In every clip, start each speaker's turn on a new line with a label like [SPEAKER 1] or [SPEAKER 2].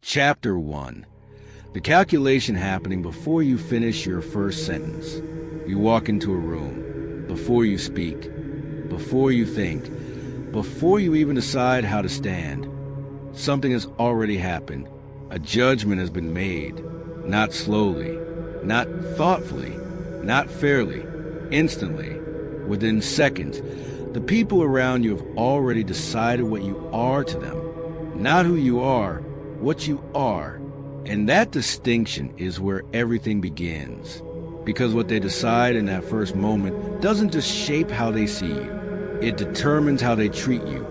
[SPEAKER 1] Chapter 1. The calculation happening before you finish your first sentence. You walk into a room, before you speak, before you think, before you even decide how to stand. Something has already happened. A judgment has been made, not slowly, not thoughtfully, not fairly, instantly, within seconds. The people around you have already decided what you are to them, not who you are, what you are. And that distinction is where everything begins. Because what they decide in that first moment doesn't just shape how they see you. It determines how they treat you,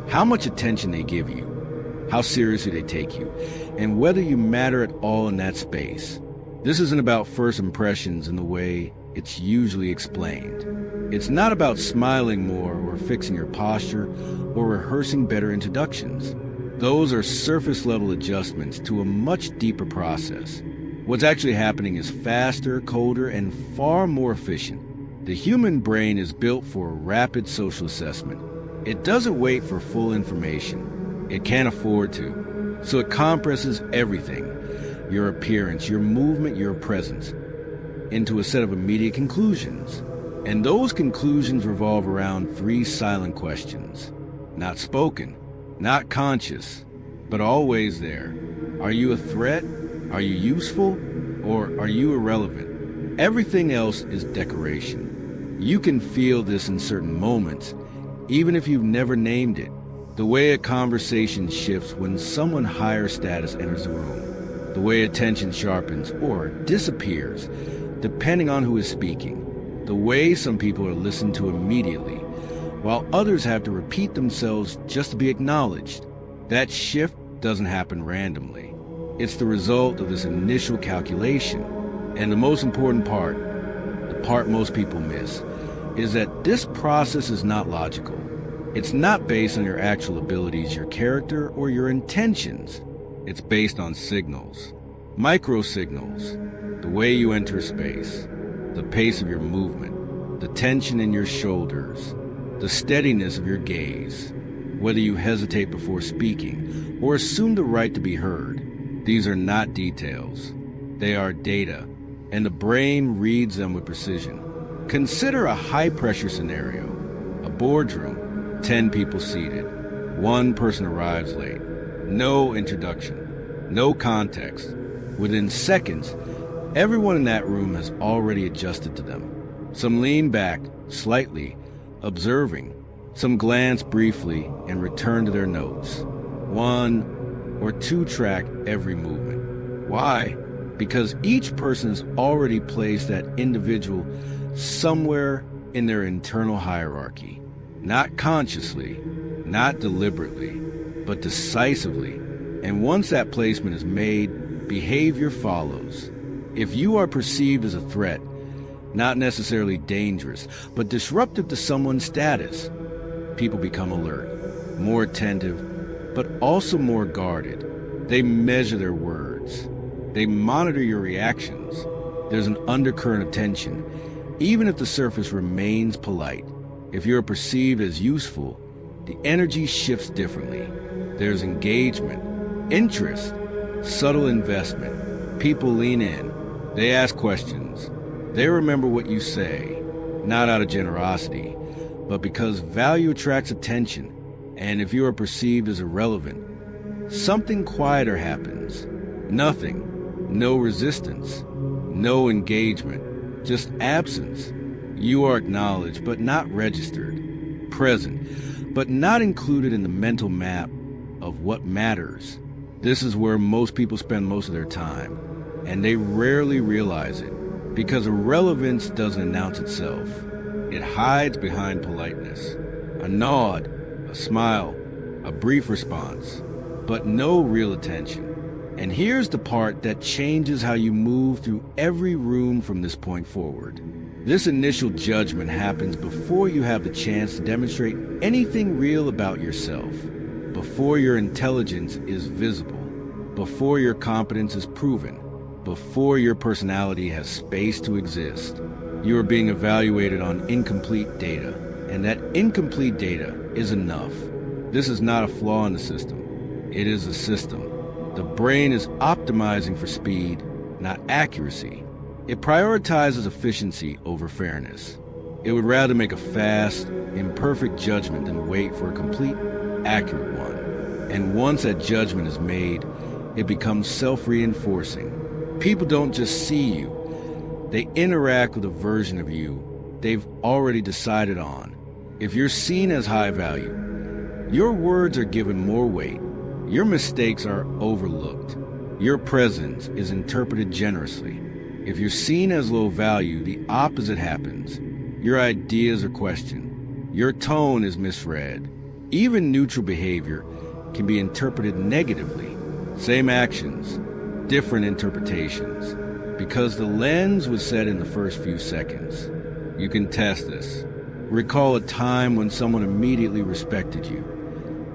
[SPEAKER 1] how much attention they give you, how seriously they take you, and whether you matter at all in that space. This isn't about first impressions in the way it's usually explained. It's not about smiling more or fixing your posture or rehearsing better introductions. Those are surface-level adjustments to a much deeper process. What's actually happening is faster, colder, and far more efficient. The human brain is built for rapid social assessment. It doesn't wait for full information. It can't afford to. So it compresses everything, your appearance, your movement, your presence, into a set of immediate conclusions. And those conclusions revolve around three silent questions. Not spoken, not conscious, but always there. Are you a threat? Are you useful? Or are you irrelevant? Everything else is decoration. You can feel this in certain moments, even if you've never named it. The way a conversation shifts when someone higher status enters the room. The way attention sharpens or disappears, depending on who is speaking. The way some people are listened to immediately, while others have to repeat themselves just to be acknowledged. That shift doesn't happen randomly. It's the result of this initial calculation. And the most important part, the part most people miss, is that this process is not logical. It's not based on your actual abilities, your character, or your intentions. It's based on signals, micro signals, the way you enter space, the pace of your movement, the tension in your shoulders, the steadiness of your gaze, whether you hesitate before speaking or assume the right to be heard. These are not details. They are data, and the brain reads them with precision. Consider a high-pressure scenario. A boardroom, 10 people seated. One person arrives late. No introduction, no context. Within seconds, everyone in that room has already adjusted to them. Some lean back, slightly, observing. Some glance briefly and return to their notes. 1 or 2 track every movement. Why? Because each person has already placed that individual somewhere in their internal hierarchy. Not consciously, not deliberately, but decisively. And once that placement is made, behavior follows. If you are perceived as a threat, not necessarily dangerous, but disruptive to someone's status, people become alert, more attentive, but also more guarded. They measure their words. They monitor your reactions. There's an undercurrent of tension, even if the surface remains polite. If you're perceived as useful, the energy shifts differently. There's engagement, interest, subtle investment. People lean in. They ask questions. They remember what you say, not out of generosity, but because value attracts attention. And if you are perceived as irrelevant, something quieter happens. Nothing. No resistance. No engagement. Just absence. You are acknowledged, but not registered. Present, but not included in the mental map of what matters. This is where most people spend most of their time, and they rarely realize it. Because irrelevance doesn't announce itself. It hides behind politeness. A nod, a smile, a brief response, but no real attention. And here's the part that changes how you move through every room from this point forward. This initial judgment happens before you have the chance to demonstrate anything real about yourself, before your intelligence is visible, before your competence is proven, before your personality has space to exist. You are being evaluated on incomplete data, and that incomplete data is enough. This is not a flaw in the system. It is a system. The brain is optimizing for speed, not accuracy. It prioritizes efficiency over fairness. It would rather make a fast, imperfect judgment than wait for a complete, accurate one. And once that judgment is made, it becomes self-reinforcing. People don't just see you, they interact with a version of you they've already decided on. If you're seen as high value, your words are given more weight, your mistakes are overlooked, your presence is interpreted generously. If you're seen as low value, the opposite happens. Your ideas are questioned. Your tone is misread. Even neutral behavior can be interpreted negatively. Same actions, different interpretations, because the lens was set in the first few seconds. You can test this. Recall a time when someone immediately respected you,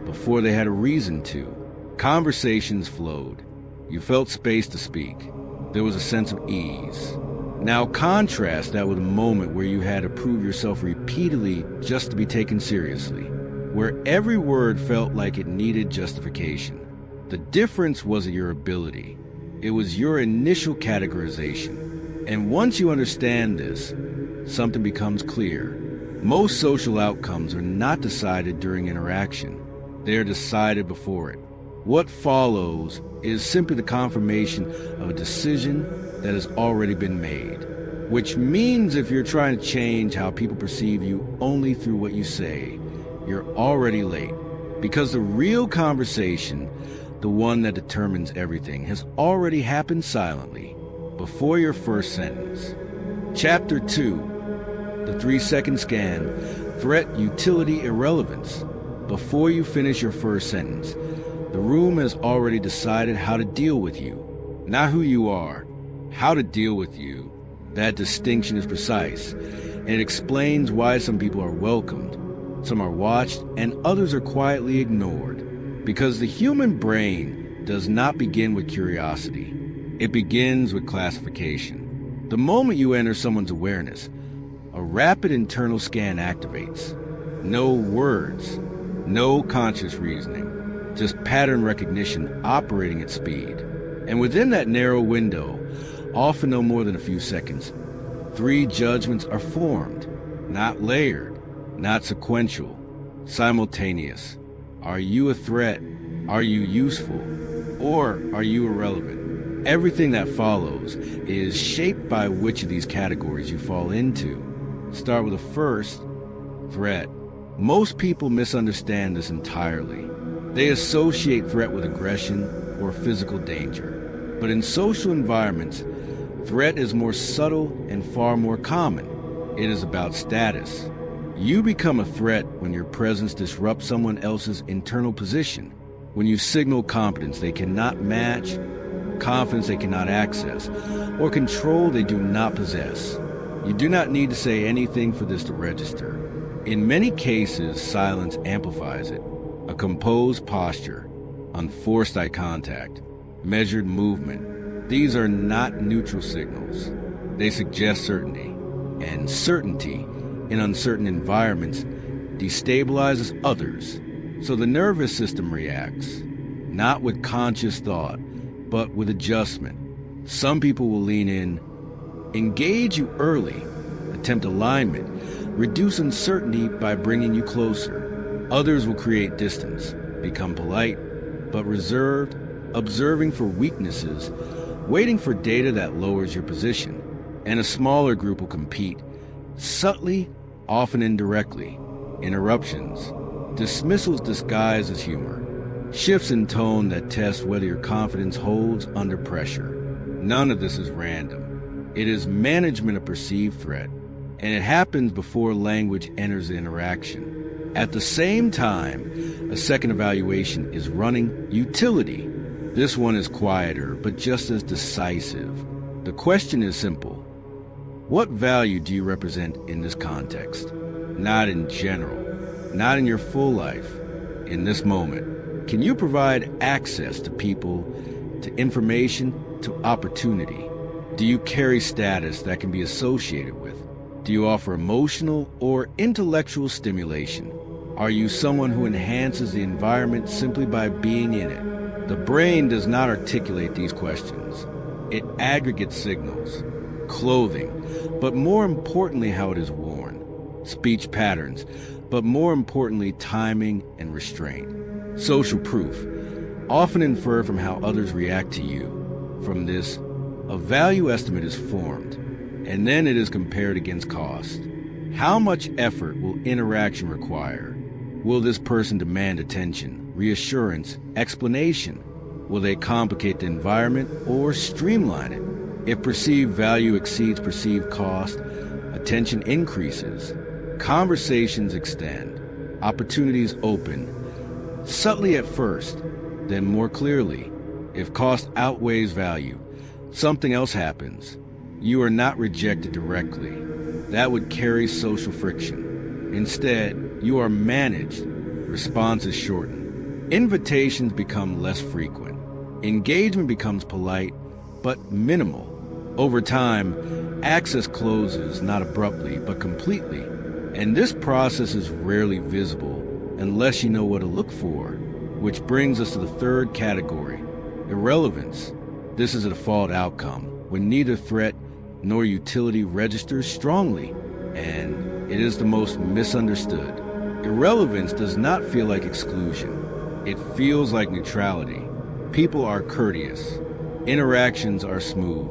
[SPEAKER 1] before they had a reason to. Conversations flowed. You felt space to speak. There was a sense of ease. Now contrast that with a moment where you had to prove yourself repeatedly just to be taken seriously, where every word felt like it needed justification. The difference wasn't your ability. It was your initial categorization. And once you understand this, something becomes clear. Most social outcomes are not decided during interaction. They are decided before it. What follows is simply the confirmation of a decision that has already been made. Which means if you're trying to change how people perceive you only through what you say, you're already late. Because the real conversation, the one that determines everything, has already happened silently, before your first sentence. Chapter 2, the 3-second scan, threat, utility, irrelevance. Before you finish your first sentence, the room has already decided how to deal with you. Not who you are, how to deal with you. That distinction is precise, and it explains why some people are welcomed, some are watched, and others are quietly ignored. Because the human brain does not begin with curiosity. It begins with classification. The moment you enter someone's awareness, a rapid internal scan activates. No words, no conscious reasoning, just pattern recognition operating at speed. And within that narrow window, often no more than a few seconds, 3 judgments are formed, not layered, not sequential, simultaneous. Are you a threat? Are you useful? Or are you irrelevant? Everything that follows is shaped by which of these categories you fall into. Start with the first, threat. Most people misunderstand this entirely. They associate threat with aggression or physical danger. But in social environments, threat is more subtle and far more common. It is about status. You become a threat when your presence disrupts someone else's internal position, when you signal competence they cannot match, confidence they cannot access, or control they do not possess. You do not need to say anything for this to register. In many cases, silence amplifies it. A composed posture, unforced eye contact, measured movement. These are not neutral signals. They suggest certainty. And certainty in uncertain environments destabilizes others. So the nervous system reacts, not with conscious thought, but with adjustment. Some people will lean in, engage you early, attempt alignment, reduce uncertainty by bringing you closer. Others will create distance, become polite, but reserved, observing for weaknesses, waiting for data that lowers your position. And a smaller group will compete, subtly, often indirectly. Interruptions, dismissals disguised as humor, shifts in tone that test whether your confidence holds under pressure. None of this is random. It is management of perceived threat, and it happens before language enters the interaction. At the same time, a second evaluation is running, utility. This one is quieter, but just as decisive. The question is simple. What value do you represent in this context? Not in general, not in your full life, in this moment. Can you provide access to people, to information, to opportunity? Do you carry status that can be associated with? Do you offer emotional or intellectual stimulation? Are you someone who enhances the environment simply by being in it? The brain does not articulate these questions. It aggregates signals, clothing, but more importantly how it is worn, speech patterns, but more importantly timing and restraint, social proof, often inferred from how others react to you. From this, a value estimate is formed, and then it is compared against cost. How much effort will interaction require? Will this person demand attention, reassurance, explanation? Will they complicate the environment or streamline it? If perceived value exceeds perceived cost, attention increases, conversations extend, opportunities open, subtly at first, then more clearly. If cost outweighs value, something else happens. You are not rejected directly. That would carry social friction. Instead, you are managed. Responses shorten. Invitations become less frequent. Engagement becomes polite, but minimal. Over time, access closes not abruptly, but completely. And this process is rarely visible unless you know what to look for. Which brings us to the third category, irrelevance. This is a default outcome, when neither threat nor utility registers strongly, and it is the most misunderstood. Irrelevance does not feel like exclusion. It feels like neutrality. People are courteous. Interactions are smooth.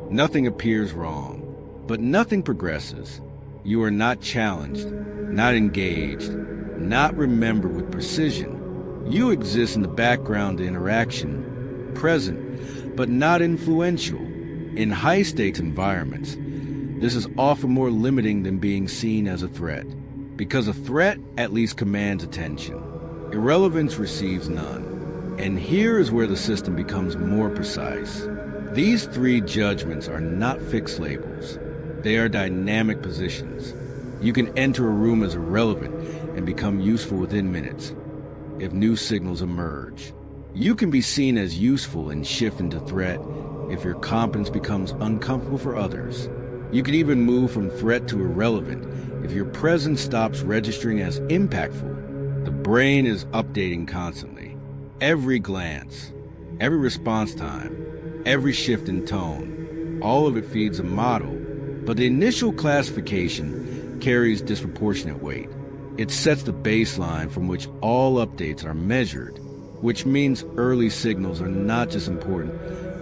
[SPEAKER 1] Nothing appears wrong, but nothing progresses. You are not challenged, not engaged, not remembered with precision. You exist in the background of interaction, present, but not influential. In high-stakes environments, this is often more limiting than being seen as a threat, because a threat at least commands attention. Irrelevance receives none. And here is where the system becomes more precise. These three judgments are not fixed labels. They are dynamic positions. You can enter a room as irrelevant and become useful within minutes if new signals emerge. You can be seen as useful and shift into threat if your competence becomes uncomfortable for others. You can even move from threat to irrelevant if your presence stops registering as impactful. The brain is updating constantly. Every glance, every response time, every shift in tone, all of it feeds a model, but the initial classification carries disproportionate weight. It sets the baseline from which all updates are measured, which means early signals are not just important,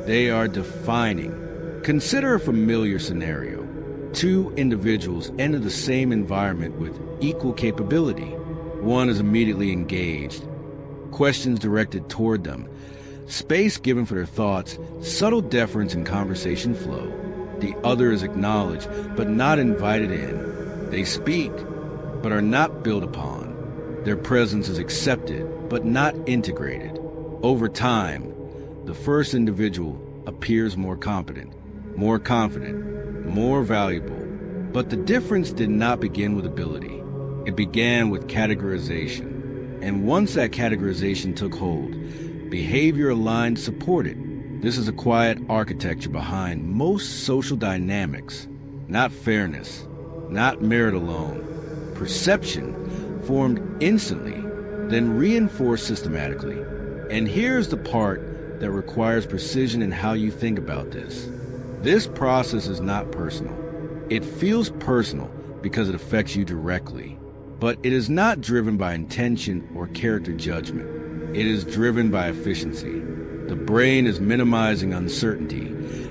[SPEAKER 1] they are defining. Consider a familiar scenario. Two individuals enter the same environment with equal capability. One is immediately engaged, questions directed toward them, space given for their thoughts, subtle deference in conversation flow. The other is acknowledged, but not invited in. They speak, but are not built upon. Their presence is accepted, but not integrated. Over time, the first individual appears more competent, more confident, more valuable. But the difference did not begin with ability. It began with categorization. And once that categorization took hold, behavior aligned to support it. This is a quiet architecture behind most social dynamics. Not fairness, not merit alone. Perception formed instantly, then reinforced systematically. And here's the part that requires precision in how you think about this. This process is not personal. It feels personal because it affects you directly, but it is not driven by intention or character judgment. It is driven by efficiency. The brain is minimizing uncertainty,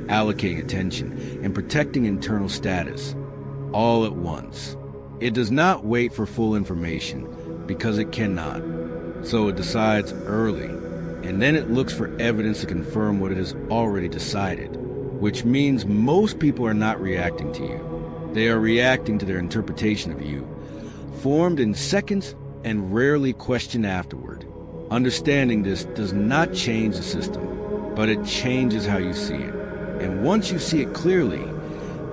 [SPEAKER 1] allocating attention, and protecting internal status, all at once. It does not wait for full information because it cannot. So it decides early, and then it looks for evidence to confirm what it has already decided, which means most people are not reacting to you. They are reacting to their interpretation of you, formed in seconds and rarely questioned afterward. Understanding this does not change the system, but it changes how you see it. And once you see it clearly,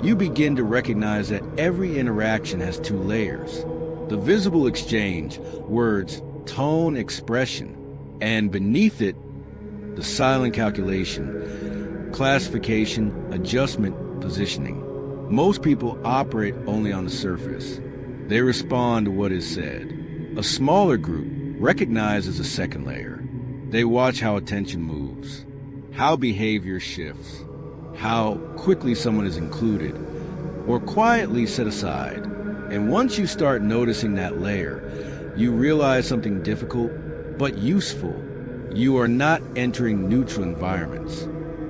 [SPEAKER 1] you begin to recognize that every interaction has two layers. The visible exchange, words, tone, expression, and beneath it, the silent calculation, classification, adjustment, positioning. Most people operate only on the surface. They respond to what is said. A smaller group recognizes a second layer, They watch how attention moves, how behavior shifts, how quickly someone is included or quietly set aside. And once you start noticing that layer, you realize something difficult but useful. You are not entering neutral environments.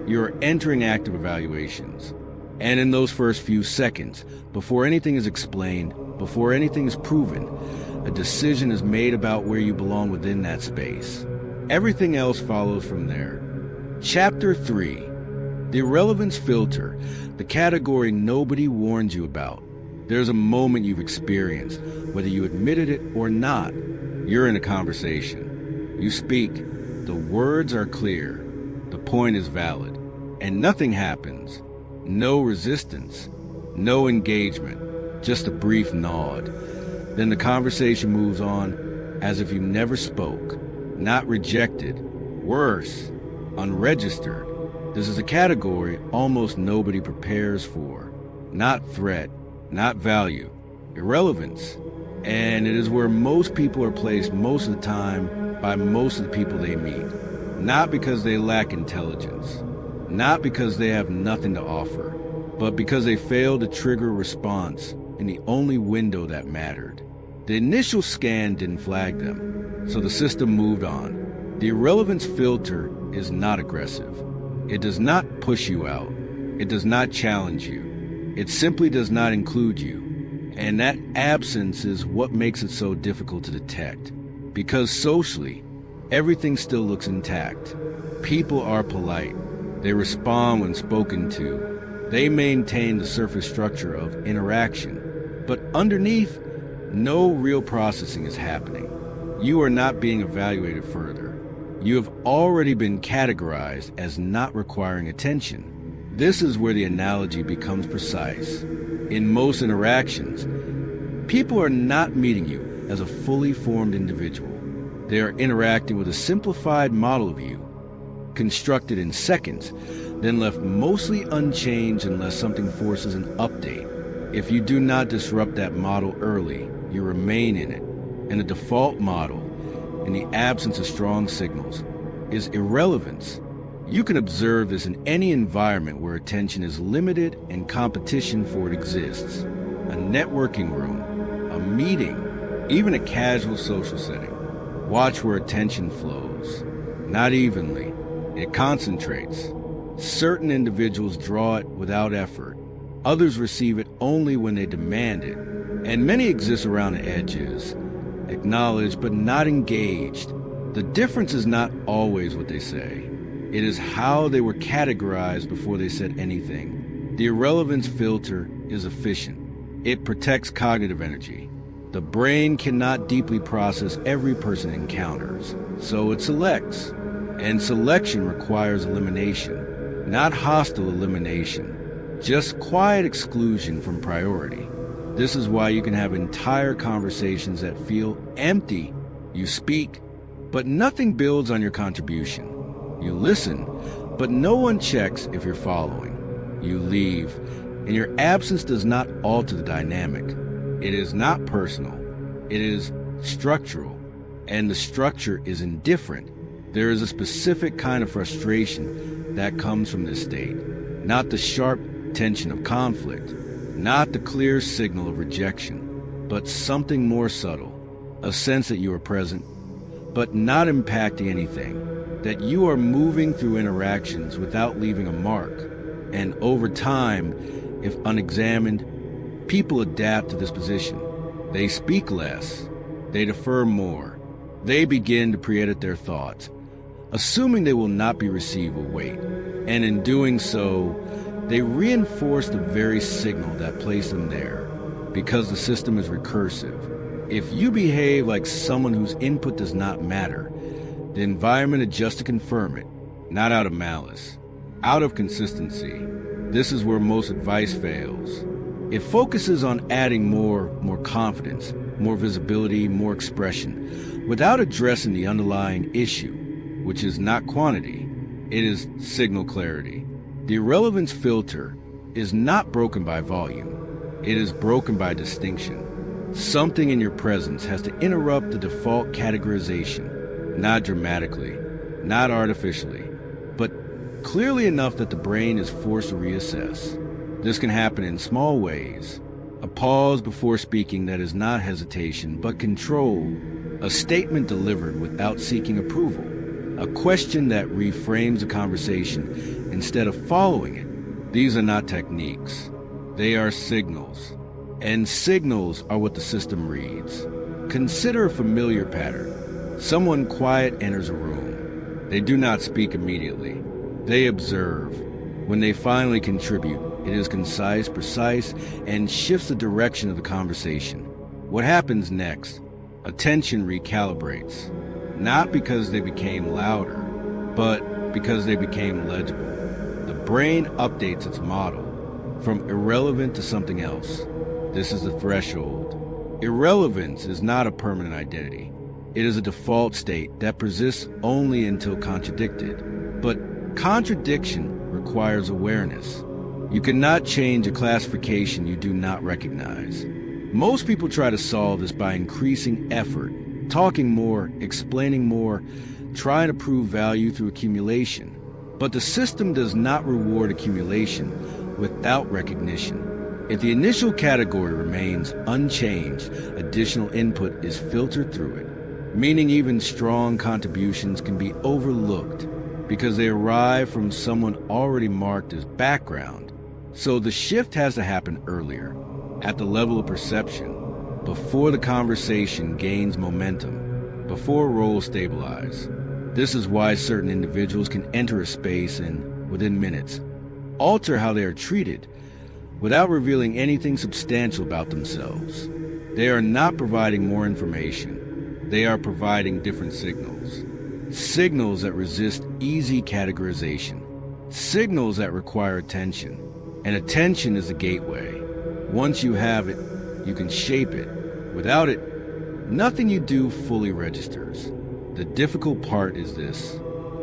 [SPEAKER 1] You are entering active evaluations. And in those first few seconds, before anything is explained, before anything is proven, a decision is made about where you belong within that space. Everything else follows from there. Chapter 3. The irrelevance filter, the category nobody warned you about. There's a moment you've experienced, whether you admitted it or not. You're in a conversation. You speak. The words are clear. The point is valid. And nothing happens. No resistance. No engagement. Just a brief nod. Then the conversation moves on as if you never spoke. Not rejected. Worse. Unregistered. This is a category almost nobody prepares for. Not threat. Not value. Irrelevance. And it is where most people are placed most of the time by most of the people they meet. Not because they lack intelligence. Not because they have nothing to offer. But because they failed to trigger a response in the only window that mattered. The initial scan didn't flag them, so the system moved on. The irrelevance filter is not aggressive. It does not push you out. It does not challenge you. It simply does not include you. And that absence is what makes it so difficult to detect. Because socially, everything still looks intact. People are polite. They respond when spoken to. They maintain the surface structure of interaction. But underneath, no real processing is happening. You are not being evaluated further. You have already been categorized as not requiring attention. This is where the analogy becomes precise. In most interactions, people are not meeting you as a fully formed individual. They are interacting with a simplified model of you, constructed in seconds, then left mostly unchanged unless something forces an update. If you do not disrupt that model early, you remain in it. And the default model, in the absence of strong signals, is irrelevance. You can observe this in any environment where attention is limited and competition for it exists. A networking room, a meeting, even a casual social setting. Watch where attention flows. Not evenly. It concentrates. Certain individuals draw it without effort. Others receive it only when they demand it. And many exist around the edges, acknowledged but not engaged. The difference is not always what they say. It is how they were categorized before they said anything. The irrelevance filter is efficient. It protects cognitive energy. The brain cannot deeply process every person it encounters, so it selects. And selection requires elimination, not hostile elimination, just quiet exclusion from priority. This is why you can have entire conversations that feel empty. You speak, but nothing builds on your contribution. You listen, but no one checks if you're following. You leave, and your absence does not alter the dynamic. It is not personal. It is structural, and the structure is indifferent. There is a specific kind of frustration that comes from this state, not the sharp tension of conflict, not the clear signal of rejection, but something more subtle, a sense that you are present, but not impacting anything, that you are moving through interactions without leaving a mark. And over time, if unexamined, people adapt to this position. They speak less. They defer more. They begin to pre-edit their thoughts, assuming they will not be received with weight. And in doing so, they reinforce the very signal that placed them there, because the system is recursive. If you behave like someone whose input does not matter, the environment adjusts to confirm it, not out of malice, out of consistency. This is where most advice fails. It focuses on adding more confidence, more visibility, more expression, without addressing the underlying issue, which is not quantity, it is signal clarity. The irrelevance filter is not broken by volume. It is broken by distinction. Something in your presence has to interrupt the default categorization, not dramatically, not artificially, but clearly enough that the brain is forced to reassess. This can happen in small ways. A pause before speaking that is not hesitation, but control. A statement delivered without seeking approval. A question that reframes a conversation instead of following it. These are not techniques. They are signals. And signals are what the system reads. Consider a familiar pattern. Someone quiet enters a room. They do not speak immediately. They observe. When they finally contribute, it is concise, precise, and shifts the direction of the conversation. What happens next? Attention recalibrates. Not because they became louder, but because they became legible. The brain updates its model from irrelevant to something else. This is the threshold. Irrelevance is not a permanent identity. It is a default state that persists only until contradicted. But contradiction requires awareness. You cannot change a classification you do not recognize. Most people try to solve this by increasing effort, talking more, explaining more, trying to prove value through accumulation. But the system does not reward accumulation without recognition. If the initial category remains unchanged, additional input is filtered through it, meaning even strong contributions can be overlooked because they arrive from someone already marked as background. So the shift has to happen earlier, at the level of perception, before the conversation gains momentum, before roles stabilize. This is why certain individuals can enter a space and, within minutes, alter how they are treated without revealing anything substantial about themselves. They are not providing more information. They are providing different signals. Signals that resist easy categorization. Signals that require attention. And attention is the gateway. Once you have it, you can shape it. Without it, nothing you do fully registers. The difficult part is this.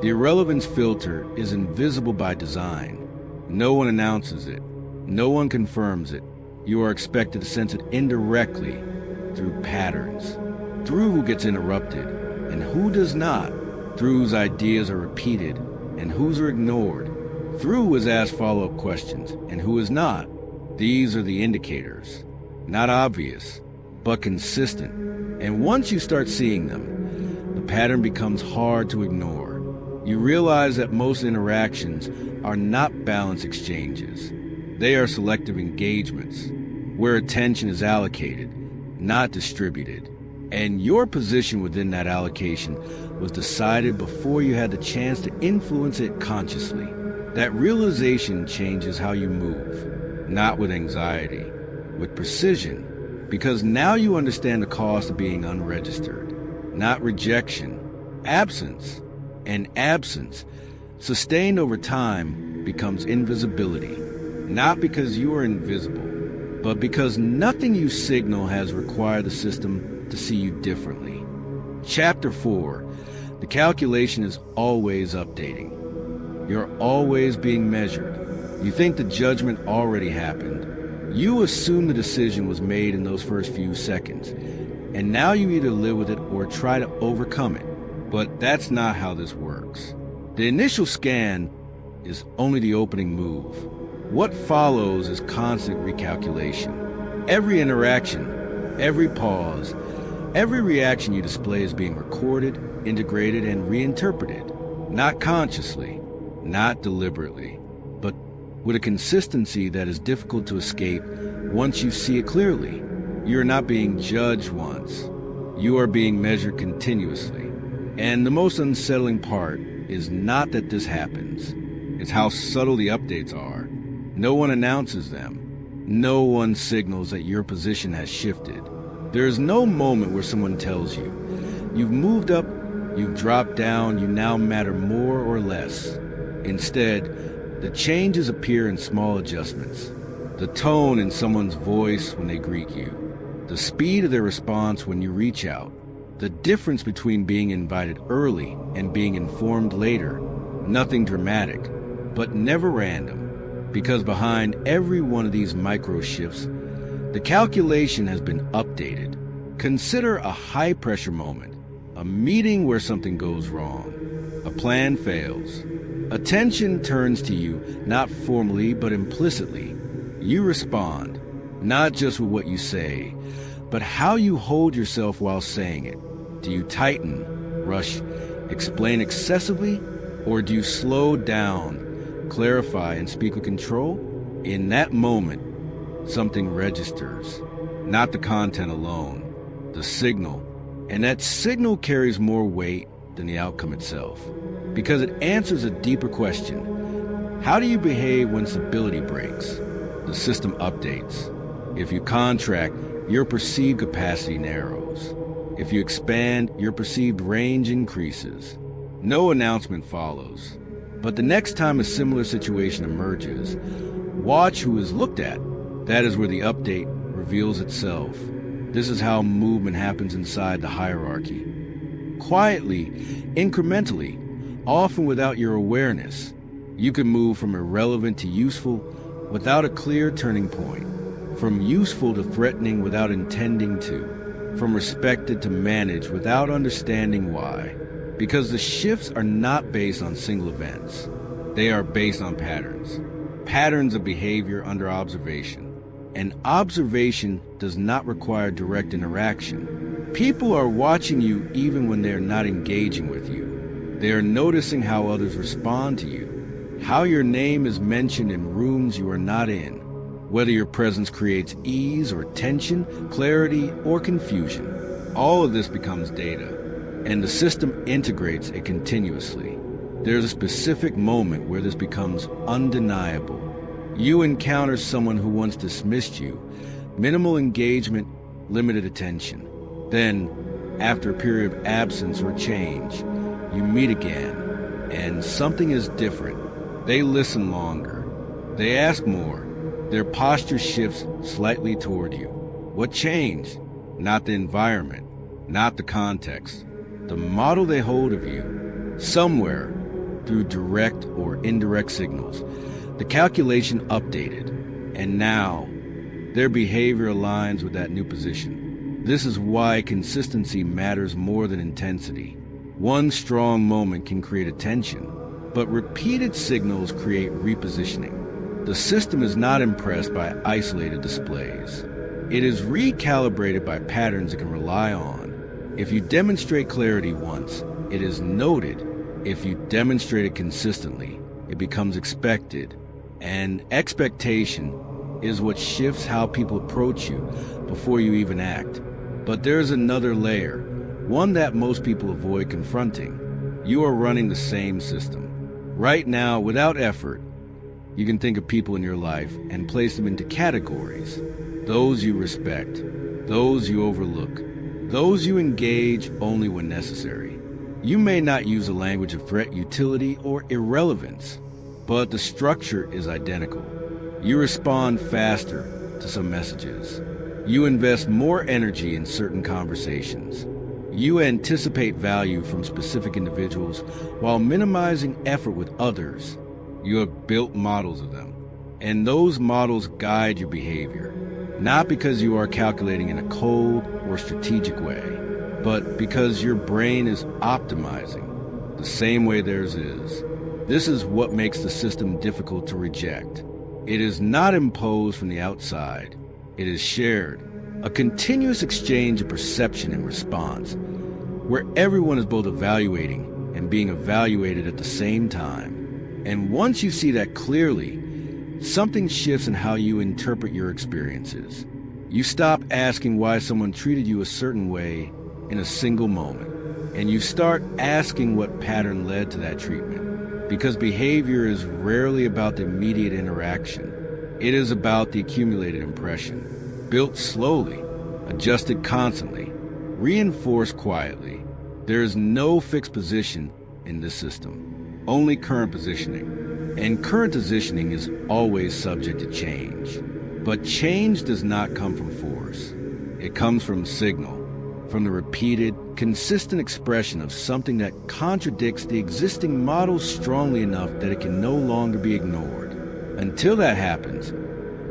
[SPEAKER 1] The irrelevance filter is invisible by design. No one announces it. No one confirms it. You are expected to sense it indirectly through patterns. Through who gets interrupted and who does not. Through whose ideas are repeated and whose are ignored. Through who is asked follow-up questions and who is not. These are the indicators. Not obvious, but consistent. And once you start seeing them, the pattern becomes hard to ignore. You realize that most interactions are not balanced exchanges. They are selective engagements, where attention is allocated, not distributed. And your position within that allocation was decided before you had the chance to influence it consciously. That realization changes how you move, not with anxiety, with precision, because now you understand the cost of being unregistered, not rejection, absence. And absence, sustained over time, becomes invisibility, not because you are invisible, but because nothing you signal has required the system to see you differently. Chapter 4. The calculation is always updating. You're always being measured. You think the judgment already happened. You assume the decision was made in those first few seconds, and now you either live with it or try to overcome it. But that's not how this works. The initial scan is only the opening move. What follows is constant recalculation. Every interaction, every pause, every reaction you display is being recorded, integrated, and reinterpreted. Not consciously, not deliberately, but with a consistency that is difficult to escape once you see it clearly. You are not being judged once. You are being measured continuously. And the most unsettling part is not that this happens. It's how subtle the updates are. No one announces them. No one signals that your position has shifted. There is no moment where someone tells you, you've moved up, you've dropped down, you now matter more or less. Instead, the changes appear in small adjustments. The tone in someone's voice when they greet you. The speed of their response when you reach out. The difference between being invited early and being informed later. Nothing dramatic, but never random. Because behind every one of these micro shifts, the calculation has been updated. Consider a high-pressure moment, a meeting where something goes wrong. A plan fails. Attention turns to you, not formally but implicitly. You respond, not just with what you say, but how you hold yourself while saying it. Do you tighten, rush, explain excessively, or do you slow down, clarify, and speak with control? In that moment, something registers, not the content alone, the signal. And that signal carries more weight than the outcome itself, because it answers a deeper question. How do you behave when stability breaks? The system updates. If you contract, your perceived capacity narrows. If you expand, your perceived range increases. No announcement follows. But the next time a similar situation emerges, watch who is looked at. That is where the update reveals itself. This is how movement happens inside the hierarchy. Quietly, incrementally, often without your awareness, you can move from irrelevant to useful without a clear turning point, from useful to threatening without intending to, from respected to managed without understanding why. Because the shifts are not based on single events. They are based on patterns. Patterns of behavior under observation. And observation does not require direct interaction. People are watching you even when they are not engaging with you. They are noticing how others respond to you, how your name is mentioned in rooms you are not in, whether your presence creates ease or tension, clarity or confusion. All of this becomes data, and the system integrates it continuously. There's a specific moment where this becomes undeniable. You encounter someone who once dismissed you, minimal engagement, limited attention. Then, after a period of absence or change, you meet again, and something is different. They listen longer. They ask more. Their posture shifts slightly toward you. What changed? Not the environment, not the context. The model they hold of you. Somewhere, through direct or indirect signals, the calculation updated, and now their behavior aligns with that new position. This is why consistency matters more than intensity. One strong moment can create attention, but repeated signals create repositioning. The system is not impressed by isolated displays. It is recalibrated by patterns it can rely on. If you demonstrate clarity once, it is noted. If you demonstrate it consistently, it becomes expected. And expectation is what shifts how people approach you before you even act. But there's another layer, one that most people avoid confronting. You are running the same system. Right now, without effort, you can think of people in your life and place them into categories. Those you respect, those you overlook, those you engage only when necessary. You may not use a language of threat, utility, or irrelevance, but the structure is identical. You respond faster to some messages. You invest more energy in certain conversations. You anticipate value from specific individuals while minimizing effort with others. You have built models of them, and those models guide your behavior, not because you are calculating in a cold or strategic way, but because your brain is optimizing the same way theirs is. This is what makes the system difficult to reject. It is not imposed from the outside. It is shared, a continuous exchange of perception and response, where everyone is both evaluating and being evaluated at the same time. And once you see that clearly, something shifts in how you interpret your experiences. You stop asking why someone treated you a certain way in a single moment, and you start asking what pattern led to that treatment. Because behavior is rarely about the immediate interaction. It is about the accumulated impression, built slowly, adjusted constantly, reinforced quietly. There is no fixed position in this system, only current positioning. And current positioning is always subject to change. But change does not come from force. It comes from signal, from the repeated, consistent expression of something that contradicts the existing model strongly enough that it can no longer be ignored. Until that happens,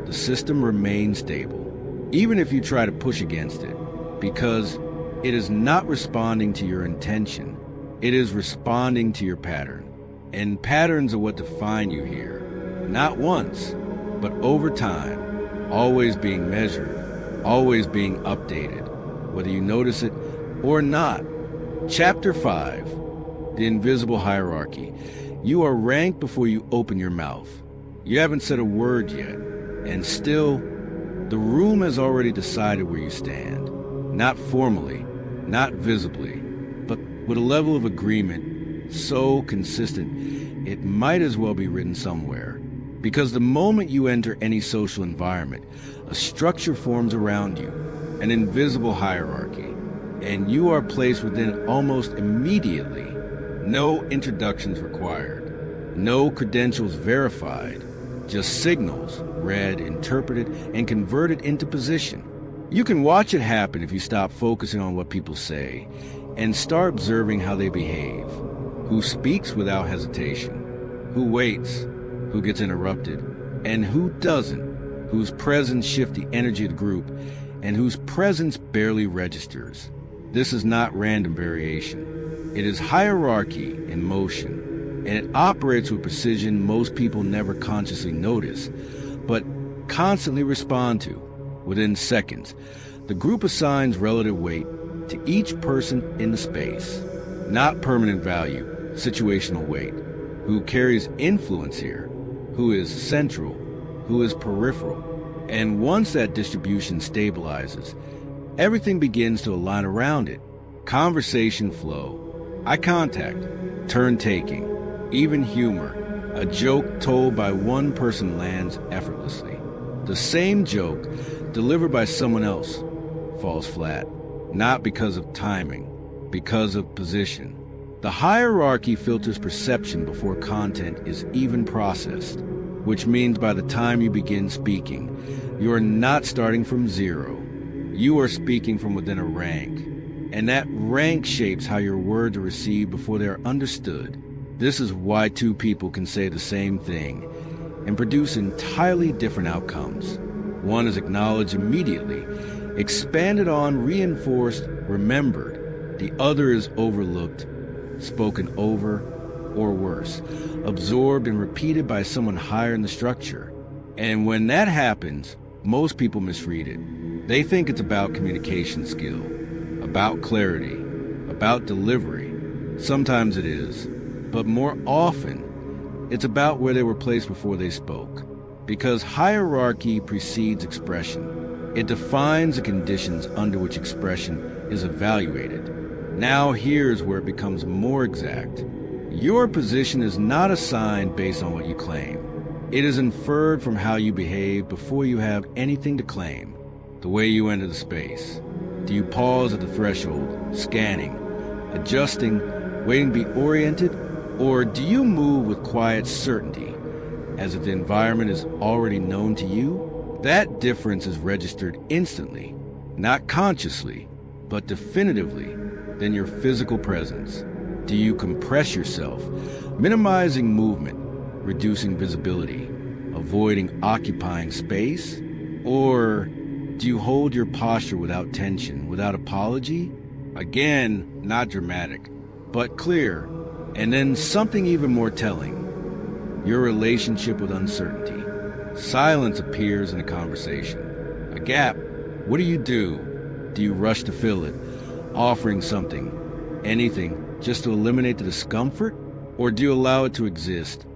[SPEAKER 1] the system remains stable, even if you try to push against it, because it is not responding to your intention. It is responding to your pattern. And patterns are what define you here. Not once, but over time, always being measured, always being updated, whether you notice it or not. Chapter 5, The Invisible Hierarchy. You are ranked before you open your mouth. You haven't said a word yet, and still, the room has already decided where you stand. Not formally, not visibly, but with a level of agreement so consistent it might as well be written somewhere. Because the moment you enter any social environment, a structure forms around you, an invisible hierarchy, and you are placed within it almost immediately. No introductions required, no credentials verified, just signals read, interpreted, and converted into position. You can watch it happen if you stop focusing on what people say and start observing how they behave, who speaks without hesitation, who waits, who gets interrupted, and who doesn't, whose presence shifts the energy of the group, and whose presence barely registers. This is not random variation. It is hierarchy in motion, and it operates with precision most people never consciously notice, but constantly respond to. Within seconds, the group assigns relative weight to each person in the space, not permanent value, situational weight. Who carries influence here? Who is central? Who is peripheral? And once that distribution stabilizes, everything begins to align around it. Conversation flow, eye contact, turn-taking, even humor. A joke told by one person lands effortlessly. The same joke delivered by someone else falls flat, not because of timing, because of position. The hierarchy filters perception before content is even processed, which means by the time you begin speaking, you are not starting from zero. You are speaking from within a rank, and that rank shapes how your words are received before they are understood. This is why two people can say the same thing and produce entirely different outcomes. One is acknowledged immediately, expanded on, reinforced, remembered. The other is overlooked, spoken over, or worse, absorbed and repeated by someone higher in the structure. And when that happens, most people misread it. They think it's about communication skill, about clarity, about delivery. Sometimes it is, but more often, it's about where they were placed before they spoke. Because hierarchy precedes expression. It defines the conditions under which expression is evaluated. Now here's where it becomes more exact. Your position is not assigned based on what you claim. It is inferred from how you behave before you have anything to claim. The way you enter the space. Do you pause at the threshold, scanning, adjusting, waiting to be oriented? Or do you move with quiet certainty, as if the environment is already known to you? That difference is registered instantly, not consciously, but definitively, than your physical presence. Do you compress yourself, minimizing movement, reducing visibility, avoiding occupying space? Or do you hold your posture without tension, without apology? Again, not dramatic, but clear. And then something even more telling, your relationship with uncertainty. Silence appears in a conversation. A gap. What do? Do you rush to fill it, offering something, anything, just to eliminate the discomfort? Or do you allow it to exist,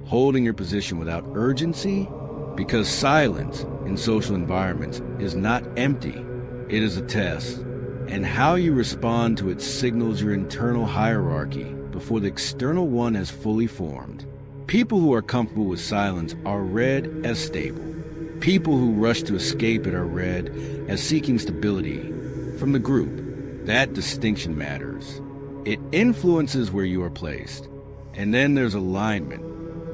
[SPEAKER 1] holding your position without urgency? Because silence in social environments is not empty. It is a test. And how you respond to it signals your internal hierarchy before the external one has fully formed. People who are comfortable with silence are read as stable. People who rush to escape it are read as seeking stability from the group. That distinction matters. It influences where you are placed. And then there's alignment.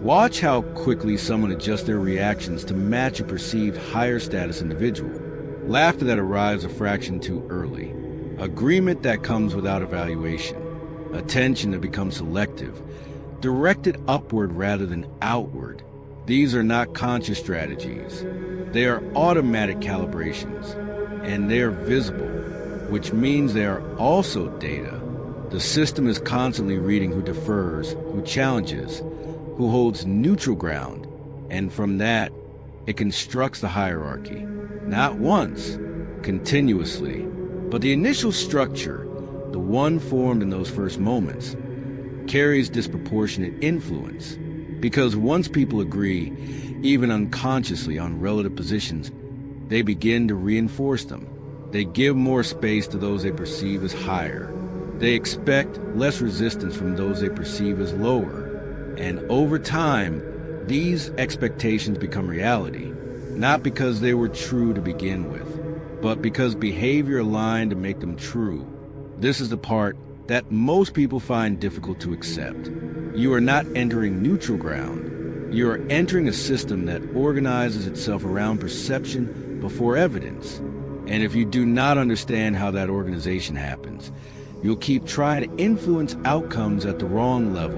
[SPEAKER 1] Watch how quickly someone adjusts their reactions to match a perceived higher status individual. Laughter that arrives a fraction too early. Agreement that comes without evaluation. Attention that becomes selective, directed upward rather than outward. These are not conscious strategies. They are automatic calibrations, and they are visible, which means they are also data. The system is constantly reading who defers, who challenges, who holds neutral ground, and from that, it constructs the hierarchy. Not once, continuously, but the initial structure, the one formed in those first moments, carries disproportionate influence. Because once people agree, even unconsciously, on relative positions, they begin to reinforce them. They give more space to those they perceive as higher. They expect less resistance from those they perceive as lower. And over time, these expectations become reality, not because they were true to begin with, but because behavior aligned to make them true. This is the part that most people find difficult to accept. You are not entering neutral ground. You are entering a system that organizes itself around perception before evidence. And if you do not understand how that organization happens, you'll keep trying to influence outcomes at the wrong level.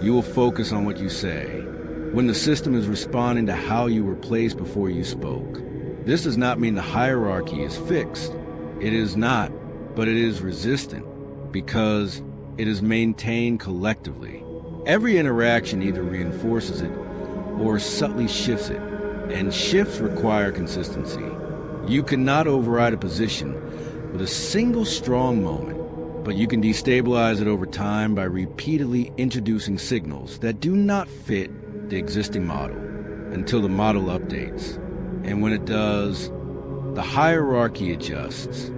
[SPEAKER 1] You will focus on what you say, when the system is responding to how you were placed before you spoke. This does not mean the hierarchy is fixed. It is not, but it is resistant, because it is maintained collectively. Every interaction either reinforces it or subtly shifts it, and shifts require consistency. You cannot override a position with a single strong moment, but you can destabilize it over time by repeatedly introducing signals that do not fit the existing model until the model updates. And when it does, the hierarchy adjusts,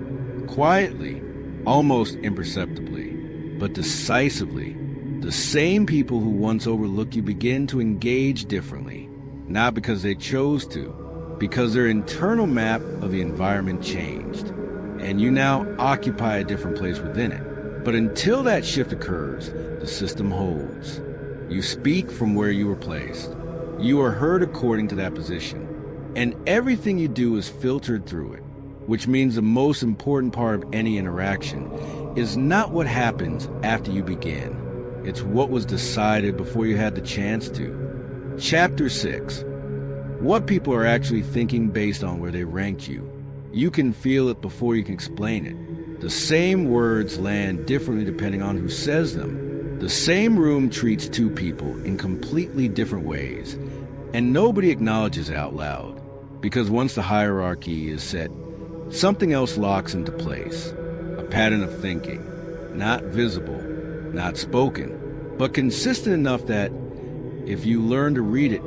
[SPEAKER 1] quietly, almost imperceptibly, but decisively. The same people who once overlooked you begin to engage differently, not because they chose to, because their internal map of the environment changed, and you now occupy a different place within it. But until that shift occurs, the system holds. You speak from where you were placed. You are heard according to that position, and everything you do is filtered through it, which means the most important part of any interaction is not what happens after you begin. It's what was decided before you had the chance to. Chapter 6. What people are actually thinking based on where they ranked you. You can feel it before you can explain it. The same words land differently depending on who says them. The same room treats two people in completely different ways, and nobody acknowledges it out loud, because once the hierarchy is set, something else locks into place. A pattern of thinking, not visible, not spoken, but consistent enough that if you learn to read it,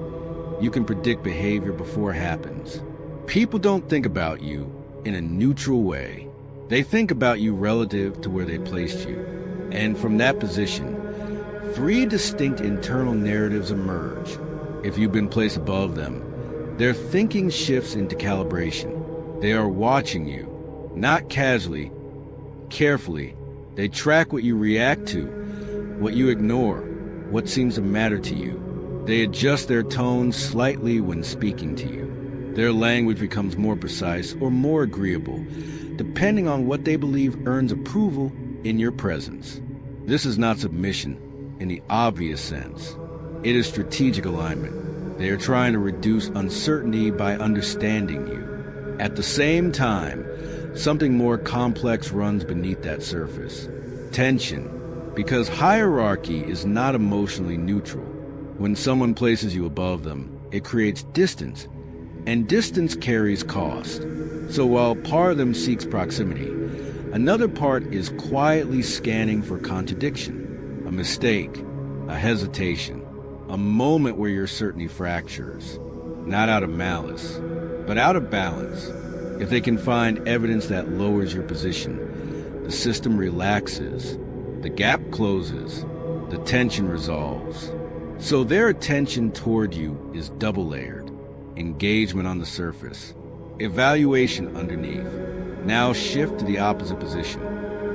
[SPEAKER 1] you can predict behavior before it happens. People don't think about you in a neutral way. They think about you relative to where they placed you. And from that position, 3 distinct internal narratives emerge. If you've been placed above them, their thinking shifts into calibration. They are watching you, not casually, carefully. They track what you react to, what you ignore, what seems to matter to you. They adjust their tone slightly when speaking to you. Their language becomes more precise or more agreeable, depending on what they believe earns approval in your presence. This is not submission in the obvious sense. It is strategic alignment. They are trying to reduce uncertainty by understanding you. At the same time, something more complex runs beneath that surface. Tension, because hierarchy is not emotionally neutral. When someone places you above them, it creates distance, and distance carries cost. So while part of them seeks proximity, another part is quietly scanning for contradiction, a mistake, a hesitation, a moment where your certainty fractures, not out of malice, but out of balance. If they can find evidence that lowers your position, the system relaxes, the gap closes, the tension resolves. So their attention toward you is double-layered. Engagement on the surface, evaluation underneath. Now shift to the opposite position.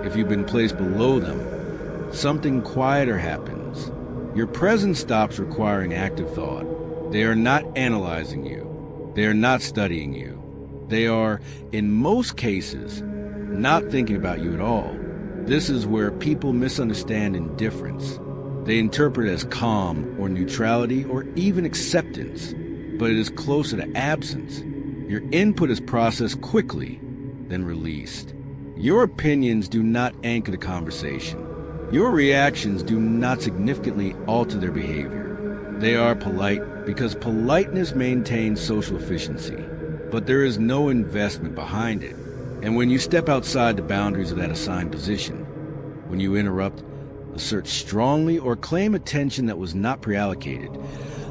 [SPEAKER 1] If you've been placed below them, something quieter happens. Your presence stops requiring active thought. They are not analyzing you. They are not studying you. They are, in most cases, not thinking about you at all. This is where people misunderstand indifference. They interpret it as calm or neutrality or even acceptance, but it is closer to absence. Your input is processed quickly, then released. Your opinions do not anchor the conversation. Your reactions do not significantly alter their behavior. They are polite because politeness maintains social efficiency, but there is no investment behind it. And when you step outside the boundaries of that assigned position, when you interrupt, assert strongly, or claim attention that was not pre-allocated,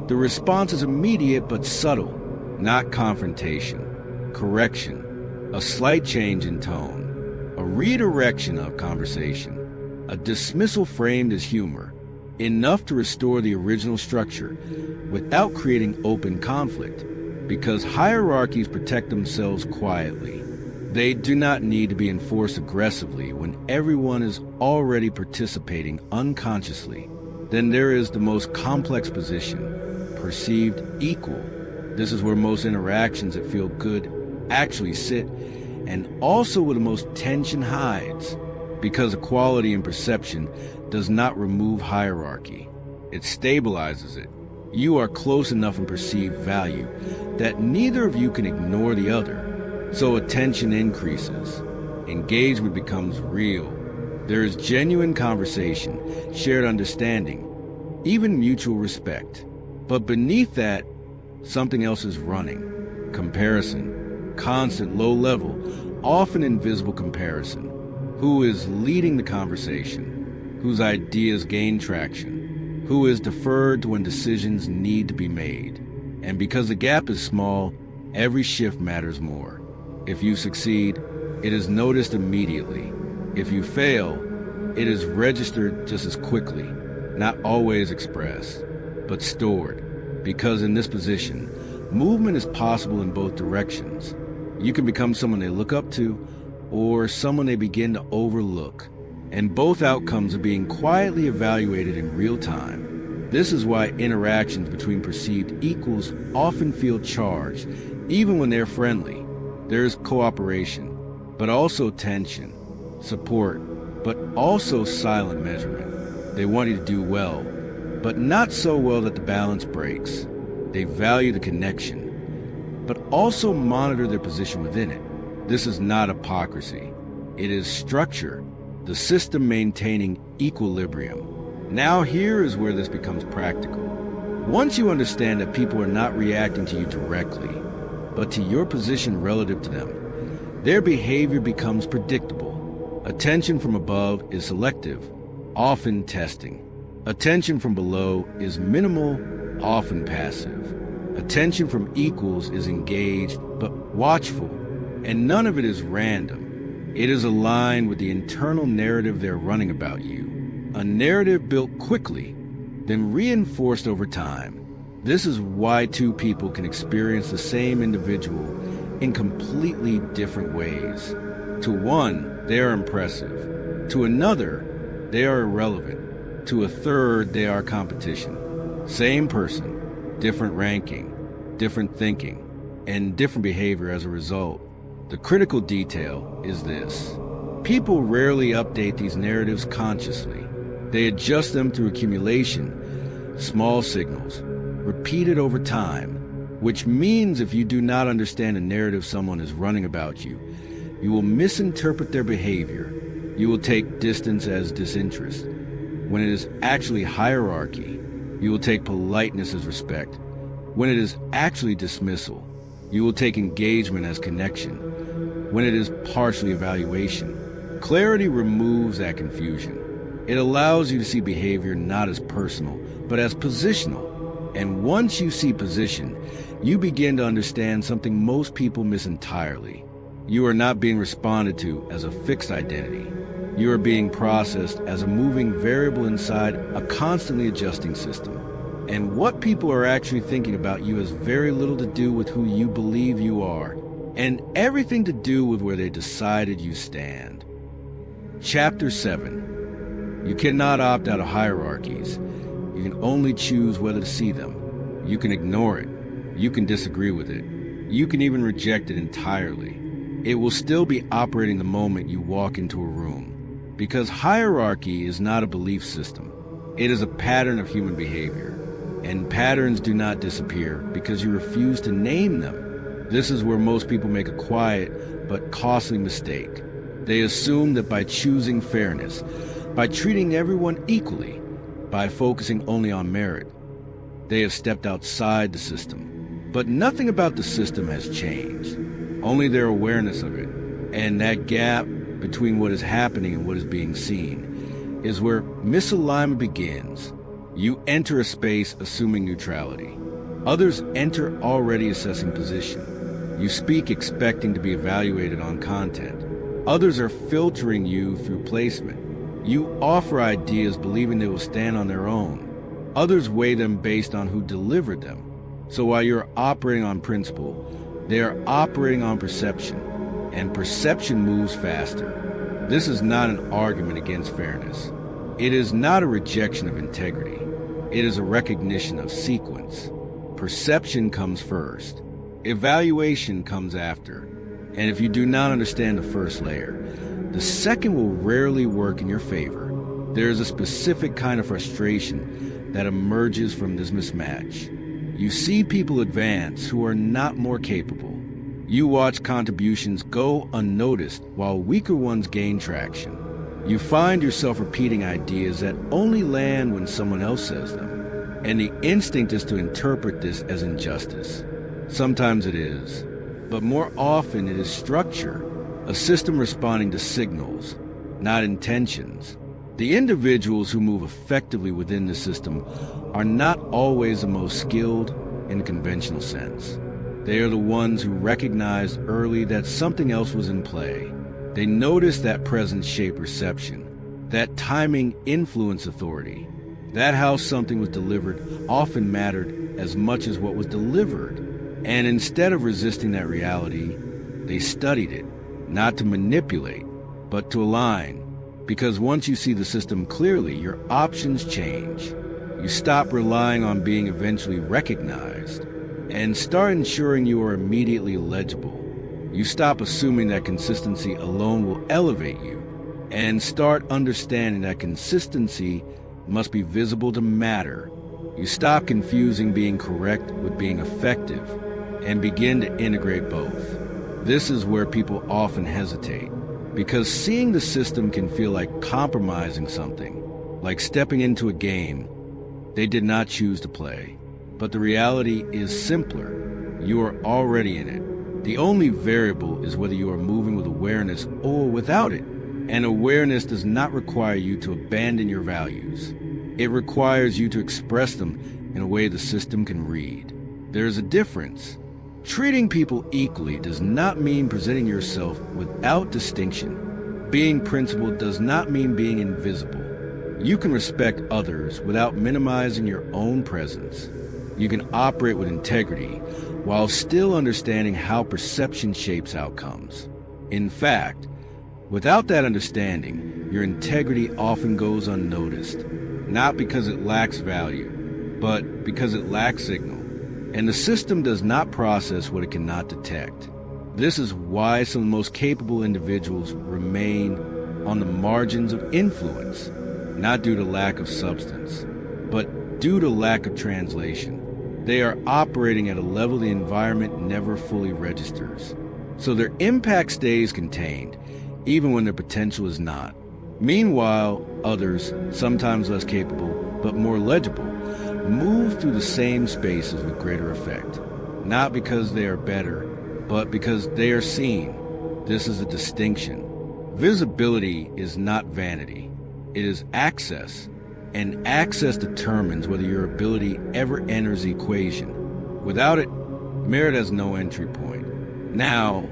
[SPEAKER 1] the response is immediate but subtle, not confrontation, correction, a slight change in tone, a redirection of conversation, a dismissal framed as humor, enough to restore the original structure without creating open conflict, because hierarchies protect themselves quietly. They do not need to be enforced aggressively when everyone is already participating unconsciously. Then there is the most complex position, perceived equal. This is where most interactions that feel good actually sit, and also where the most tension hides, because equality in perception does not remove hierarchy. It stabilizes it. You are close enough in perceived value that neither of you can ignore the other. So attention increases. Engagement becomes real. There is genuine conversation, shared understanding, even mutual respect. But beneath that, something else is running. Comparison. Constant, low level, often invisible comparison. Who is leading the conversation? Whose ideas gain traction? Who is deferred to when decisions need to be made? And because the gap is small, every shift matters more. If you succeed, it is noticed immediately. If you fail, it is registered just as quickly, not always expressed, but stored. Because in this position, movement is possible in both directions. You can become someone they look up to, or someone they begin to overlook. And both outcomes are being quietly evaluated in real time. This is why interactions between perceived equals often feel charged, even when they're friendly. There is cooperation, but also tension, support, but also silent measurement. They want you to do well, but not so well that the balance breaks. They value the connection, but also monitor their position within it. This is not hypocrisy. It is structure, the system maintaining equilibrium. Now here is where this becomes practical. Once you understand that people are not reacting to you directly, but to your position relative to them, their behavior becomes predictable. Attention from above is selective, often testing. Attention from below is minimal, often passive. Attention from equals is engaged, but watchful, and none of it is random. It is aligned with the internal narrative they're running about you, a narrative built quickly, then reinforced over time. This is why two people can experience the same individual in completely different ways. To one, they are impressive. To another, they are irrelevant. To a third, they are competition. Same person, different ranking, different thinking, and different behavior as a result. The critical detail is this. People rarely update these narratives consciously. They adjust them through accumulation, small signals, repeated over time, which means if you do not understand the narrative someone is running about you, you will misinterpret their behavior. You will take distance as disinterest, when it is actually hierarchy. You will take politeness as respect, when it is actually dismissal. You will take engagement as connection, when it is partially evaluation. Clarity removes that confusion. It allows you to see behavior not as personal, but as positional. And once you see position, you begin to understand something most people miss entirely. You are not being responded to as a fixed identity. You are being processed as a moving variable inside a constantly adjusting system. And what people are actually thinking about you has very little to do with who you believe you are, and everything to do with where they decided you stand. Chapter 7. You cannot opt out of hierarchies. You can only choose whether to see them. You can ignore it. You can disagree with it. You can even reject it entirely. It will still be operating the moment you walk into a room. Because hierarchy is not a belief system. It is a pattern of human behavior. And patterns do not disappear because you refuse to name them. This is where most people make a quiet but costly mistake. They assume that by choosing fairness, by treating everyone equally, by focusing only on merit. They have stepped outside the system, but nothing about the system has changed, only their awareness of it. And that gap between what is happening and what is being seen is where misalignment begins. You enter a space assuming neutrality. Others enter already assessing position. You speak expecting to be evaluated on content. Others are filtering you through placement. You offer ideas believing they will stand on their own. Others weigh them based on who delivered them. So while you're operating on principle, they are operating on perception, and perception moves faster. This is not an argument against fairness. It is not a rejection of integrity. It is a recognition of sequence. Perception comes first. Evaluation comes after. And if you do not understand the first layer, the second will rarely work in your favor. There is a specific kind of frustration that emerges from this mismatch. You see people advance who are not more capable. You watch contributions go unnoticed while weaker ones gain traction. You find yourself repeating ideas that only land when someone else says them. And the instinct is to interpret this as injustice. Sometimes it is, but more often it is structure, a system responding to signals, not intentions. The individuals who move effectively within the system are not always the most skilled in the conventional sense. They are the ones who recognized early that something else was in play. They noticed that presence shaped perception, that timing influenced authority, that how something was delivered often mattered as much as what was delivered. And instead of resisting that reality, they studied it, not to manipulate, but to align. Because once you see the system clearly, your options change. You stop relying on being eventually recognized and start ensuring you are immediately legible. You stop assuming that consistency alone will elevate you and start understanding that consistency must be visible to matter. You stop confusing being correct with being effective and begin to integrate both. This is where people often hesitate, because seeing the system can feel like compromising something, like stepping into a game they did not choose to play. But the reality is simpler. You are already in it. The only variable is whether you are moving with awareness or without it. And awareness does not require you to abandon your values. It requires you to express them in a way the system can read. There is a difference. Treating people equally does not mean presenting yourself without distinction. Being principled does not mean being invisible. You can respect others without minimizing your own presence. You can operate with integrity while still understanding how perception shapes outcomes. In fact, without that understanding, your integrity often goes unnoticed, not because it lacks value, but because it lacks signal. And the system does not process what it cannot detect. This is why some of the most capable individuals remain on the margins of influence, not due to lack of substance, but due to lack of translation. They are operating at a level the environment never fully registers. So their impact stays contained, even when their potential is not. Meanwhile, others, sometimes less capable, but more legible, move through the same spaces with greater effect. Not because they are better, but because they are seen. This is a distinction. Visibility is not vanity. It is access. And access determines whether your ability ever enters the equation. Without it, merit has no entry point. Now,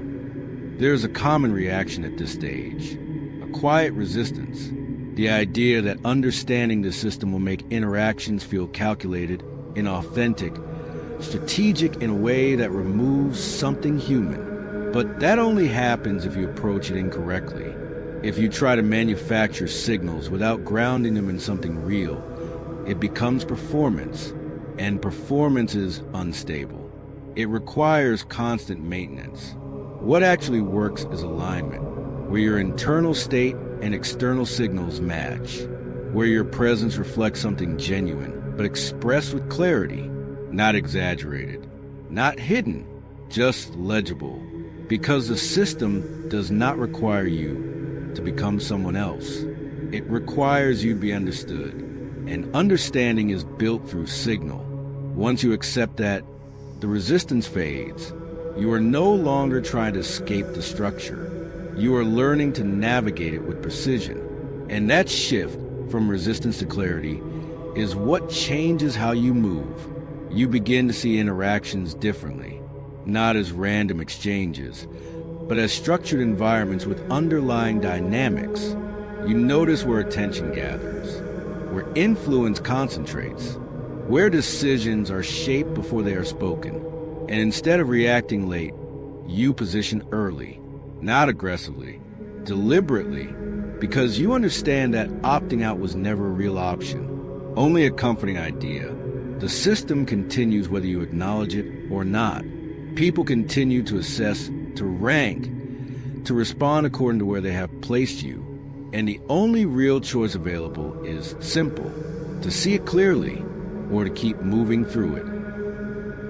[SPEAKER 1] there is a common reaction at this stage, a quiet resistance. The idea that understanding the system will make interactions feel calculated, inauthentic, strategic in a way that removes something human. But that only happens if you approach it incorrectly. If you try to manufacture signals without grounding them in something real, it becomes performance, and performance is unstable. It requires constant maintenance. What actually works is alignment, where your internal state and external signals match, where your presence reflects something genuine, but expressed with clarity, not exaggerated, not hidden, just legible, because the system does not require you to become someone else. It requires you to be understood, and understanding is built through signal. Once you accept that, the resistance fades. You are no longer trying to escape the structure. You are learning to navigate it with precision. And that shift from resistance to clarity is what changes how you move. You begin to see interactions differently, not as random exchanges, but as structured environments with underlying dynamics. You notice where attention gathers, where influence concentrates, where decisions are shaped before they are spoken. And instead of reacting late, you position early, not aggressively, deliberately, because you understand that opting out was never a real option, only a comforting idea. The system continues whether you acknowledge it or not. People continue to assess, to rank, to respond according to where they have placed you. And the only real choice available is simple: to see it clearly or to keep moving through it.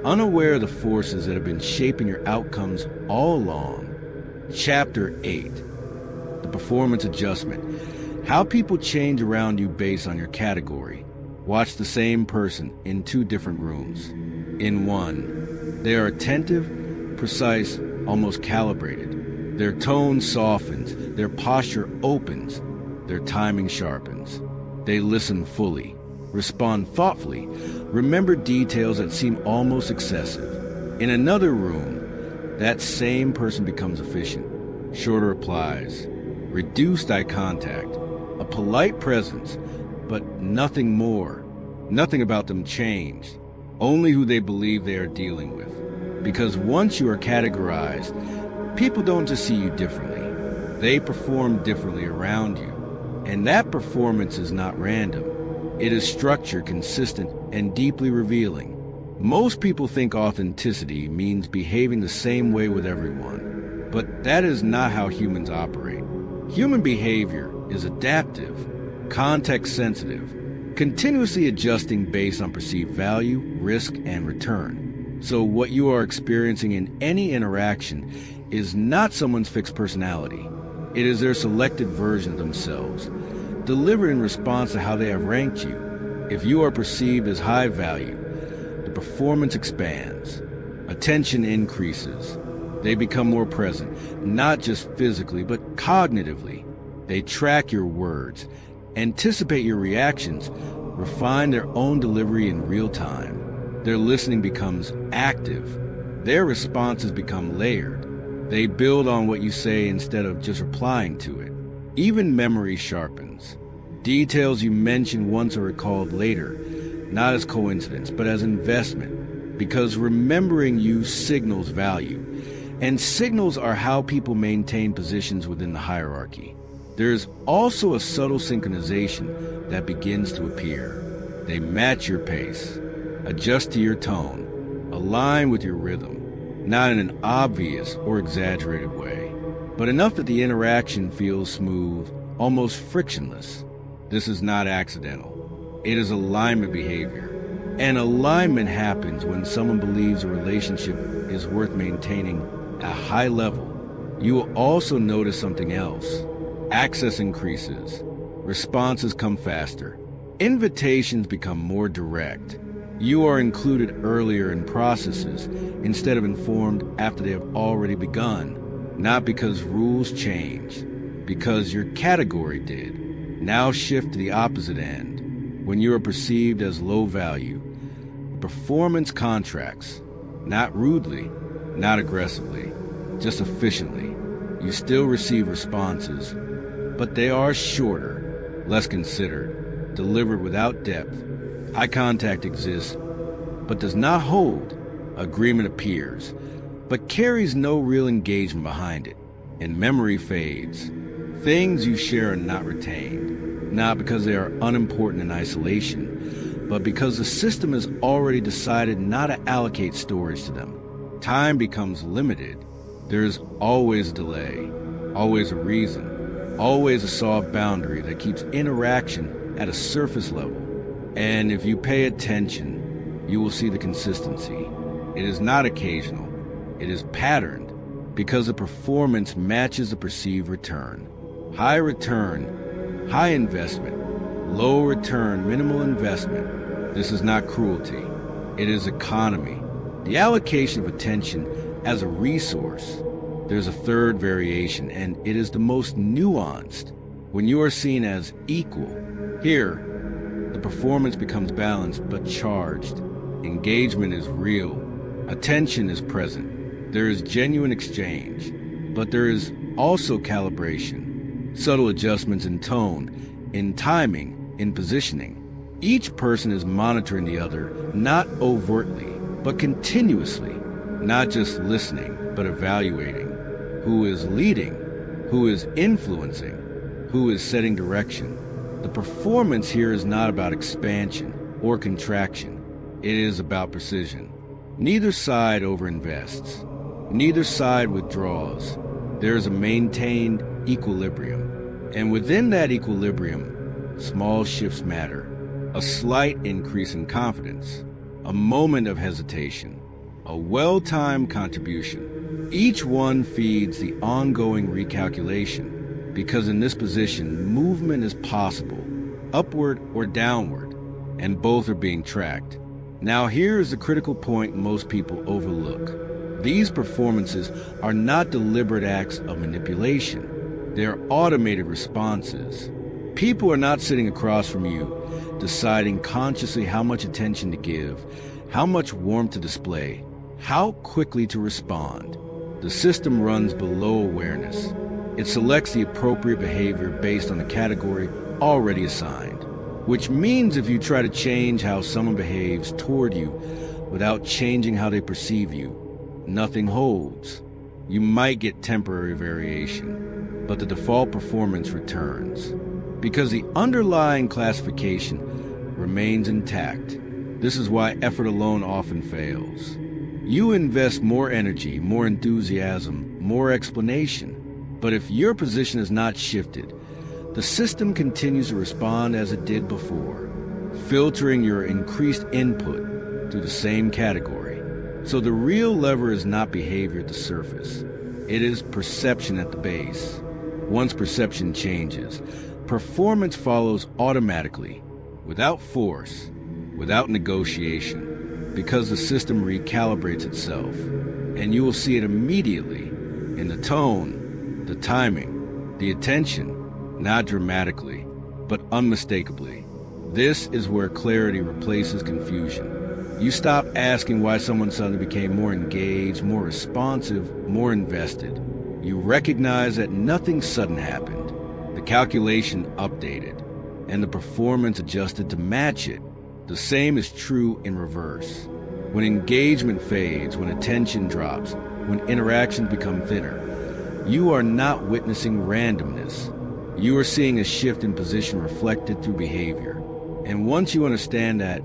[SPEAKER 1] Unaware of the forces that have been shaping your outcomes all along. Chapter 8. The performance adjustment. How people change around you based on your category. Watch the same person in two different rooms. In one, they are attentive, precise, almost calibrated. Their tone softens, their posture opens, their timing sharpens. They listen fully, respond thoughtfully, remember details that seem almost excessive. In another room, that same person becomes efficient. Shorter replies, reduced eye contact, a polite presence, but nothing more. Nothing about them changed, only who they believe they are dealing with. Because once you are categorized, people don't just see you differently. They perform differently around you. And that performance is not random. It is structured, consistent, and deeply revealing. Most people think authenticity means behaving the same way with everyone. But that is not how humans operate. Human behavior is adaptive, context-sensitive, continuously adjusting based on perceived value, risk, and return. So what you are experiencing in any interaction is not someone's fixed personality. It is their selected version of themselves, delivered in response to how they have ranked you. If you are perceived as high value, the performance expands. Attention increases. They become more present, not just physically, but cognitively. They track your words, anticipate your reactions, refine their own delivery in real time. Their listening becomes active. Their responses become layered. They build on what you say instead of just replying to it. Even memory sharpens. Details you mentioned once are recalled later, not as coincidence, but as investment, because remembering you signals value. And signals are how people maintain positions within the hierarchy. There is also a subtle synchronization that begins to appear. They match your pace, adjust to your tone, align with your rhythm, not in an obvious or exaggerated way, but enough that the interaction feels smooth, almost frictionless. This is not accidental. It is alignment behavior. And alignment happens when someone believes a relationship is worth maintaining at a high level. You will also notice something else. Access increases. Responses come faster. Invitations become more direct. You are included earlier in processes instead of informed after they have already begun. Not because rules changed, because your category did. Now shift to the opposite end. When you are perceived as low value, performance contracts. Not rudely, not aggressively, just efficiently. You still receive responses, but they are shorter, less considered, delivered without depth. Eye contact exists, but does not hold. Agreement appears, but carries no real engagement behind it. And memory fades. Things you share are not retained, not because they are unimportant in isolation, but because the system has already decided not to allocate storage to them. Time becomes limited. There is always a delay, always a reason, always a soft boundary that keeps interaction at a surface level. And if you pay attention, you will see the consistency. It is not occasional. It is patterned because the performance matches the perceived return. High return high investment, low return, minimal investment. This is not cruelty. It is economy. The allocation of attention as a resource. There's a third variation, and it is the most nuanced. When you are seen as equal, here, the performance becomes balanced but charged. Engagement is real. Attention is present. There is genuine exchange, but there is also calibration, subtle adjustments in tone, in timing, in positioning. Each person is monitoring the other, not overtly, but continuously, not just listening, but evaluating. Who is leading? Who is influencing? Who is setting direction? The performance here is not about expansion or contraction. It is about precision. Neither side overinvests. Neither side withdraws. There is a maintained equilibrium. And within that equilibrium, small shifts matter. A slight increase in confidence. A moment of hesitation. A well-timed contribution. Each one feeds the ongoing recalculation, because in this position, movement is possible, upward or downward, and both are being tracked. Now here is the critical point most people overlook. These performances are not deliberate acts of manipulation. They are automated responses. People are not sitting across from you, deciding consciously how much attention to give, how much warmth to display, how quickly to respond. The system runs below awareness. It selects the appropriate behavior based on the category already assigned, which means if you try to change how someone behaves toward you without changing how they perceive you, nothing holds. You might get temporary variation, but the default performance returns, because the underlying classification remains intact. This is why effort alone often fails. You invest more energy, more enthusiasm, more explanation, but if your position is not shifted, the system continues to respond as it did before, filtering your increased input through the same category. So the real lever is not behavior at the surface. It is perception at the base. Once perception changes, performance follows automatically, without force, without negotiation, because the system recalibrates itself, and you will see it immediately in the tone, the timing, the attention, not dramatically, but unmistakably. This is where clarity replaces confusion. You stop asking why someone suddenly became more engaged, more responsive, more invested. You recognize that nothing sudden happened. The calculation updated, and the performance adjusted to match it. The same is true in reverse. When engagement fades, when attention drops, when interactions become thinner, you are not witnessing randomness. You are seeing a shift in position reflected through behavior. And once you understand that,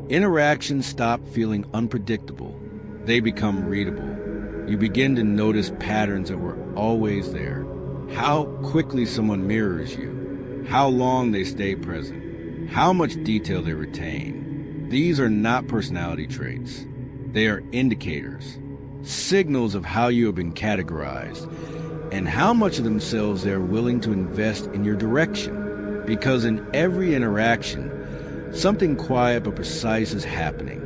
[SPEAKER 1] interactions stop feeling unpredictable. They become readable. You begin to notice patterns that were always there. How quickly someone mirrors you, how long they stay present, how much detail they retain. These are not personality traits. They are indicators, signals of how you have been categorized, and how much of themselves they are willing to invest in your direction. Because in every interaction, something quiet but precise is happening.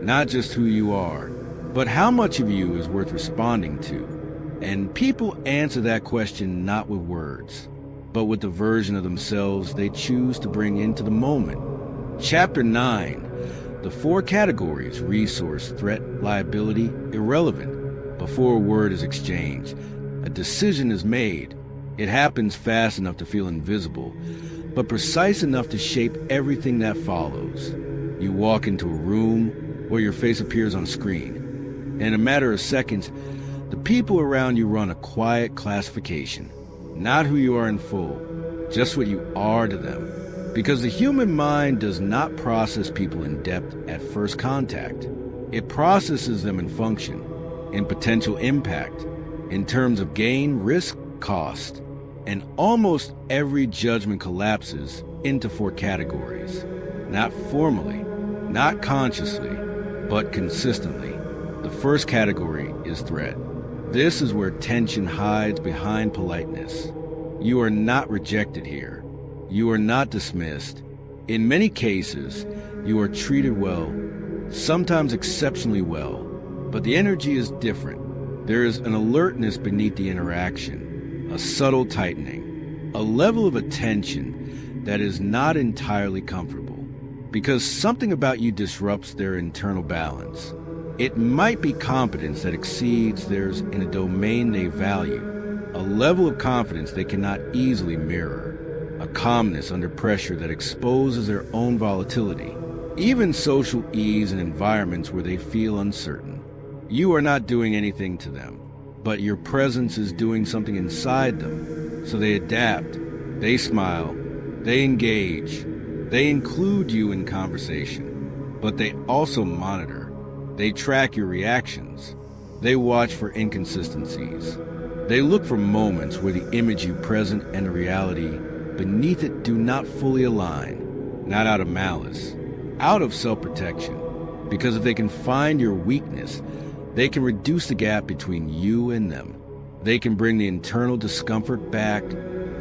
[SPEAKER 1] Not just who you are, but how much of you is worth responding to. And people answer that question not with words, but with the version of themselves they choose to bring into the moment. Chapter 9, the 4 categories: resource, threat, liability, irrelevant. Before a word is exchanged, a decision is made. It happens fast enough to feel invisible, but precise enough to shape everything that follows. You walk into a room, or your face appears on screen. In a matter of seconds, the people around you run a quiet classification. Not who you are in full, just what you are to them. Because the human mind does not process people in depth at first contact. It processes them in function, in potential impact, in terms of gain, risk, cost. And almost every judgment collapses into 4 categories. Not formally, not consciously, but consistently. The first category is threat. This is where tension hides behind politeness. You are not rejected here. You are not dismissed. In many cases, you are treated well, sometimes exceptionally well, but the energy is different. There is an alertness beneath the interaction, a subtle tightening, a level of attention that is not entirely comfortable, because something about you disrupts their internal balance. It might be competence that exceeds theirs in a domain they value, a level of confidence they cannot easily mirror, a calmness under pressure that exposes their own volatility, even social ease in environments where they feel uncertain. You are not doing anything to them, but your presence is doing something inside them. So they adapt, they smile, they engage, they include you in conversation, but they also monitor. They track your reactions. They watch for inconsistencies. They look for moments where the image you present and the reality beneath it do not fully align, not out of malice, out of self-protection, because if they can find your weakness, they can reduce the gap between you and them. They can bring the internal discomfort back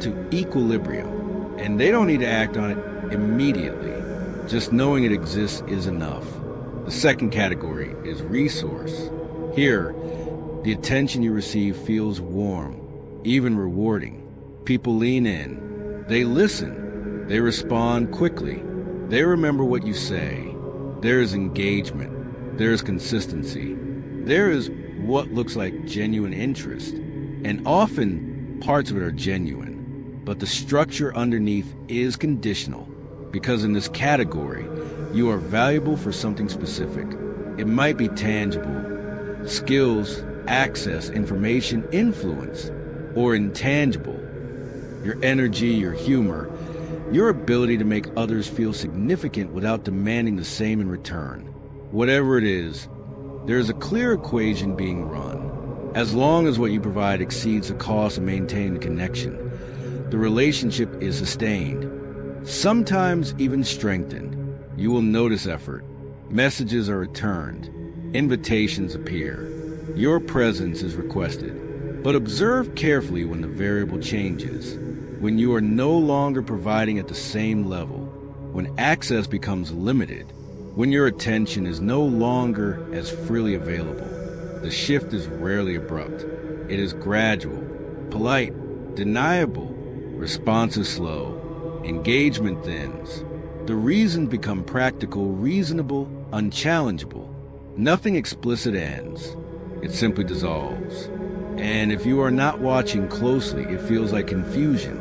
[SPEAKER 1] to equilibrium, and they don't need to act on it immediately. Just knowing it exists is enough. The second category is resource. Here, the attention you receive feels warm, even rewarding. People lean in. They listen. They respond quickly. They remember what you say. There is engagement. There is consistency. There is what looks like genuine interest. And often, parts of it are genuine. But the structure underneath is conditional, because in this category, you are valuable for something specific. It might be tangible, skills, access, information, influence, or intangible. Your energy, your humor, your ability to make others feel significant without demanding the same in return. Whatever it is, there is a clear equation being run. As long as what you provide exceeds the cost of maintaining the connection, the relationship is sustained, sometimes even strengthened. You will notice effort. Messages are returned. Invitations appear. Your presence is requested. But observe carefully when the variable changes, when you are no longer providing at the same level, when access becomes limited, when your attention is no longer as freely available. The shift is rarely abrupt. It is gradual, polite, deniable. Response is slow. Engagement thins. The reasons become practical, reasonable, unchallengeable. Nothing explicit ends. It simply dissolves. And if you are not watching closely, it feels like confusion.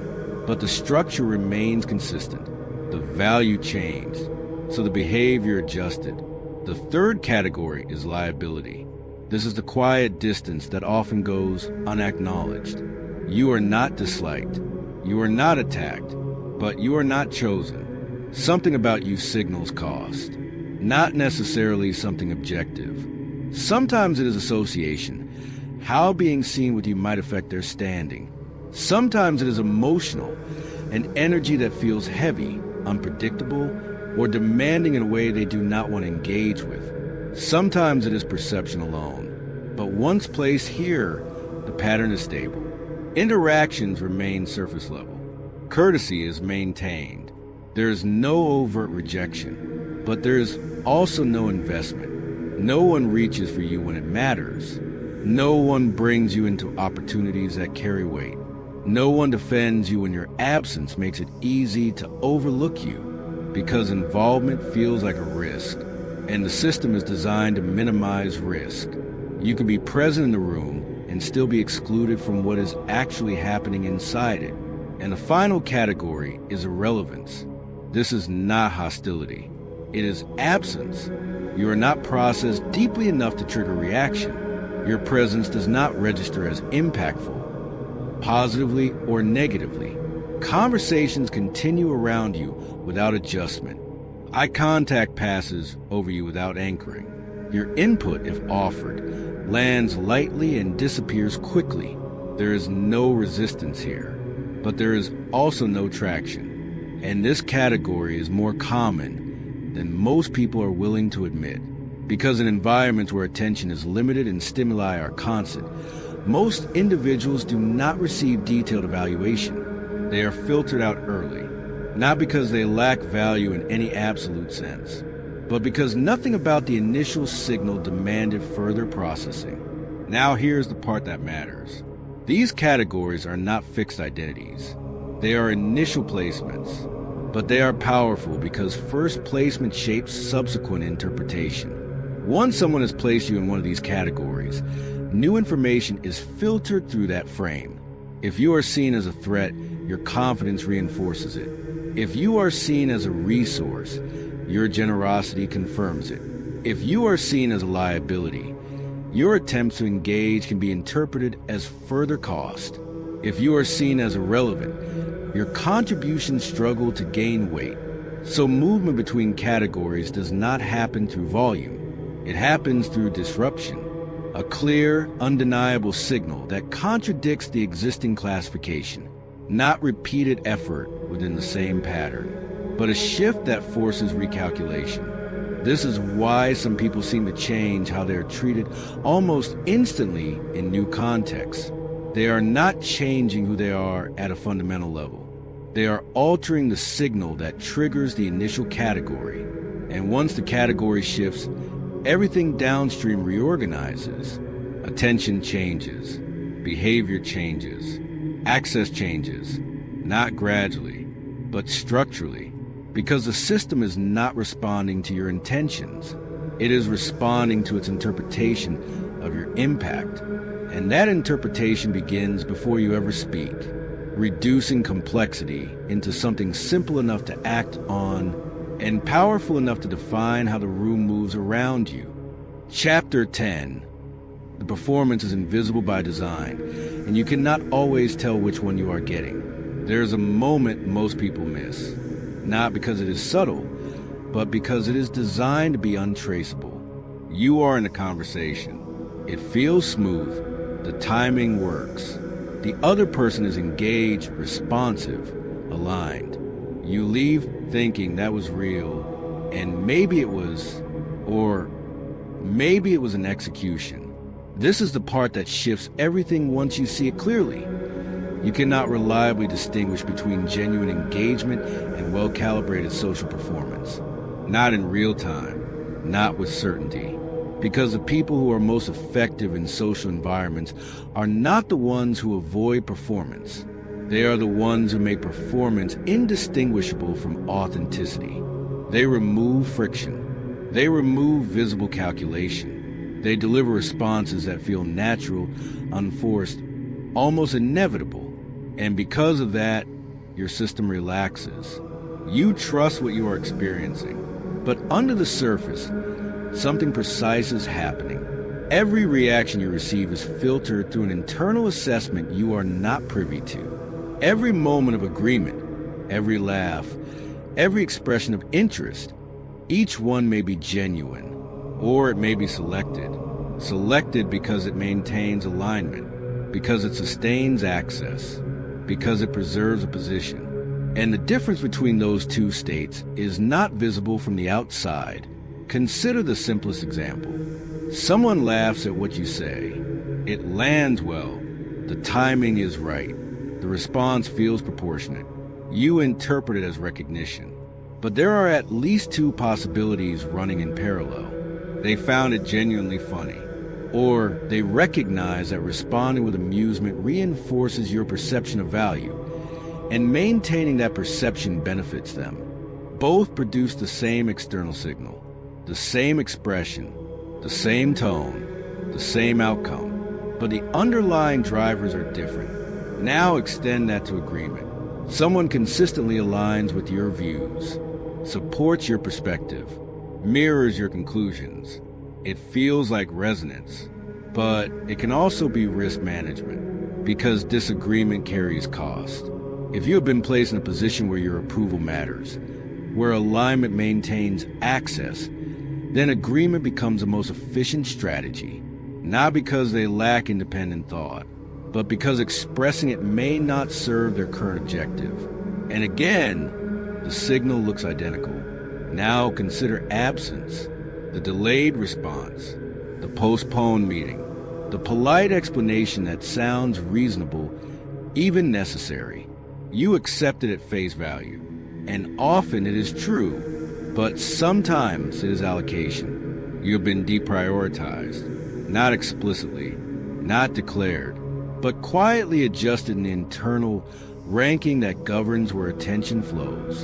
[SPEAKER 1] But the structure remains consistent. The value changed, so the behavior adjusted. The third category is liability. This is the quiet distance that often goes unacknowledged. You are not disliked. You are not attacked. But you are not chosen. Something about you signals cost. Not necessarily something objective. Sometimes it is association. How being seen with you might affect their standing. Sometimes it is emotional, an energy that feels heavy, unpredictable, or demanding in a way they do not want to engage with. Sometimes it is perception alone. But once placed here, the pattern is stable. Interactions remain surface level. Courtesy is maintained. There is no overt rejection, but there is also no investment. No one reaches for you when it matters. No one brings you into opportunities that carry weight. No one defends you when your absence makes it easy to overlook you, because involvement feels like a risk, and the system is designed to minimize risk. You can be present in the room and still be excluded from what is actually happening inside it. And the final category is irrelevance. This is not hostility. It is absence. You are not processed deeply enough to trigger reaction. Your presence does not register as impactful, positively or negatively. Conversations continue around you without adjustment. Eye contact passes over you without anchoring. Your input, if offered, lands lightly and disappears quickly. There is no resistance here, but there is also no traction. And this category is more common than most people are willing to admit. Because in environments where attention is limited and stimuli are constant, most individuals do not receive detailed evaluation. They are filtered out early. not because they lack value in any absolute sense, but because nothing about the initial signal demanded further processing. Now here's the part that matters. These categories are not fixed identities. They are initial placements, but they are powerful because first placement shapes subsequent interpretation. Once someone has placed you in one of these categories, new information is filtered through that frame. If you are seen as a threat, your confidence reinforces it. If you are seen as a resource, your generosity confirms it. If you are seen as a liability, your attempts to engage can be interpreted as further cost. If you are seen as irrelevant, your contributions struggle to gain weight. So movement between categories does not happen through volume. It happens through disruption, a clear, undeniable signal that contradicts the existing classification, not repeated effort within the same pattern, but a shift that forces recalculation. This is why some people seem to change how they are treated almost instantly in new contexts. They are not changing who they are at a fundamental level. They are altering the signal that triggers the initial category. And once the category shifts, everything downstream reorganizes. Attention changes, behavior changes, access changes, not gradually, but structurally, because the system is not responding to your intentions. It is responding to its interpretation of your impact. And that interpretation begins before you ever speak, reducing complexity into something simple enough to act on and powerful enough to define how the room moves around you. Chapter 10. The performance is invisible by design, and you cannot always tell which one you are getting. There is a moment most people miss, not because it is subtle, but because it is designed to be untraceable. You are in a conversation. It feels smooth. The timing works. The other person is engaged, responsive, aligned. You leave thinking that was real, and maybe it was, or maybe it was an execution. This is the part that shifts everything once you see it clearly. You cannot reliably distinguish between genuine engagement and well-calibrated social performance. Not in real time, not with certainty. Because the people who are most effective in social environments are not the ones who avoid performance. They are the ones who make performance indistinguishable from authenticity. They remove friction. They remove visible calculation. They deliver responses that feel natural, unforced, almost inevitable. And because of that, your system relaxes. You trust what you are experiencing. But under the surface, something precise is happening. Every reaction you receive is filtered through an internal assessment you are not privy to. Every moment of agreement, every laugh, every expression of interest, each one may be genuine, or it may be selected. Selected because it maintains alignment, because it sustains access, because it preserves a position. And the difference between those two states is not visible from the outside. Consider the simplest example. Someone laughs at what you say. It lands well. The timing is right. The response feels proportionate. You interpret it as recognition. But there are at least two possibilities running in parallel. They found it genuinely funny. Or they recognize that responding with amusement reinforces your perception of value, and maintaining that perception benefits them. Both produce the same external signal, the same expression, the same tone, the same outcome, but the underlying drivers are different. Now extend that to agreement. Someone consistently aligns with your views, supports your perspective, mirrors your conclusions. It feels like resonance, but it can also be risk management, because disagreement carries cost. If you have been placed in a position where your approval matters, where alignment maintains access, then agreement becomes the most efficient strategy, not because they lack independent thought, but because expressing it may not serve their current objective. And again, the signal looks identical. Now consider absence, the delayed response, the postponed meeting, the polite explanation that sounds reasonable, even necessary. You accept it at face value. And often it is true, but sometimes it is allocation. You have been deprioritized, not explicitly, not declared, but quietly adjusted in the internal ranking that governs where attention flows.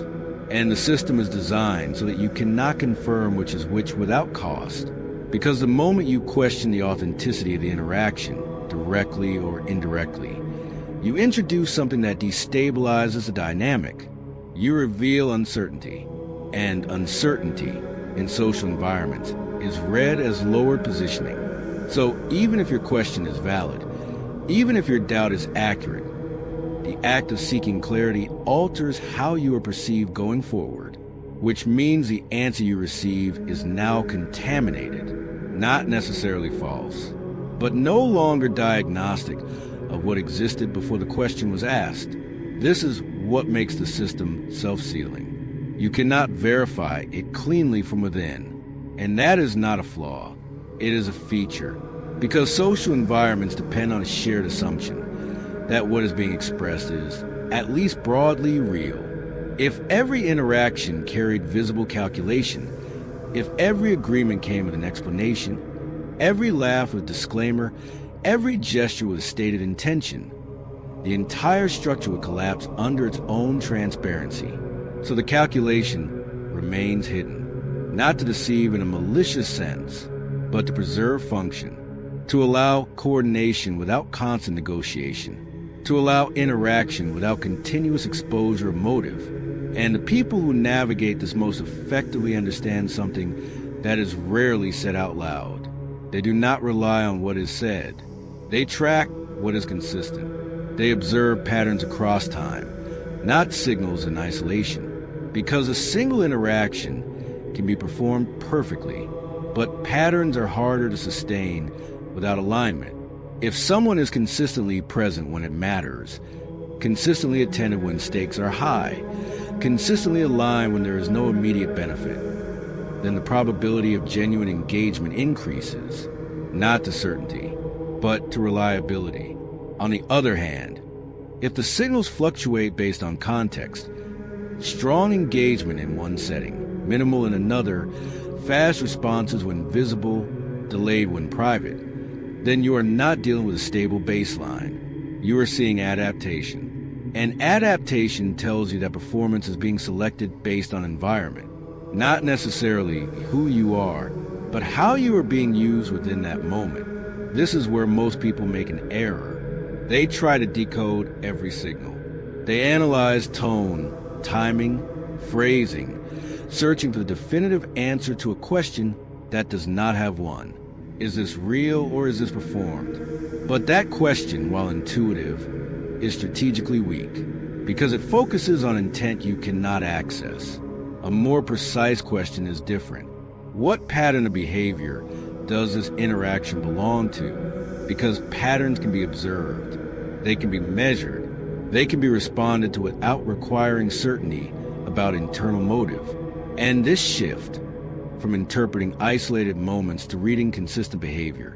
[SPEAKER 1] And the system is designed so that you cannot confirm which is which without cost. Because the moment you question the authenticity of the interaction, directly or indirectly, you introduce something that destabilizes the dynamic. You reveal uncertainty, and uncertainty in social environments is read as lower positioning. So even if your question is valid, even if your doubt is accurate, the act of seeking clarity alters how you are perceived going forward, which means the answer you receive is now contaminated, not necessarily false, but no longer diagnostic of what existed before the question was asked. This is what makes the system self-sealing. You cannot verify it cleanly from within, and that is not a flaw. It is a feature, because social environments depend on a shared assumption that what is being expressed is, at least broadly, real. If every interaction carried visible calculation, if every agreement came with an explanation, every laugh with a disclaimer, every gesture with a stated intention, the entire structure would collapse under its own transparency. So the calculation remains hidden, not to deceive in a malicious sense, but to preserve function, to allow coordination without constant negotiation, to allow interaction without continuous exposure of motive. And the people who navigate this most effectively understand something that is rarely said out loud. They do not rely on what is said. They track what is consistent. They observe patterns across time, not signals in isolation, because a single interaction can be performed perfectly, but patterns are harder to sustain without alignment. If someone is consistently present when it matters, consistently attentive when stakes are high, consistently aligned when there is no immediate benefit, then the probability of genuine engagement increases, not to certainty, but to reliability. On the other hand, if the signals fluctuate based on context, strong engagement in one setting, minimal in another, fast responses when visible, delayed when private, then you are not dealing with a stable baseline. You are seeing adaptation. And adaptation tells you that performance is being selected based on environment, not necessarily who you are, but how you are being used within that moment. This is where most people make an error. They try to decode every signal. They analyze tone, timing, phrasing, searching for the definitive answer to a question that does not have one. Is this real or is this performed? But that question, while intuitive, is strategically weak because it focuses on intent you cannot access. A more precise question is different. What pattern of behavior does this interaction belong to? Because patterns can be observed, they can be measured, they can be responded to without requiring certainty about internal motive. And this shift from interpreting isolated moments to reading consistent behavior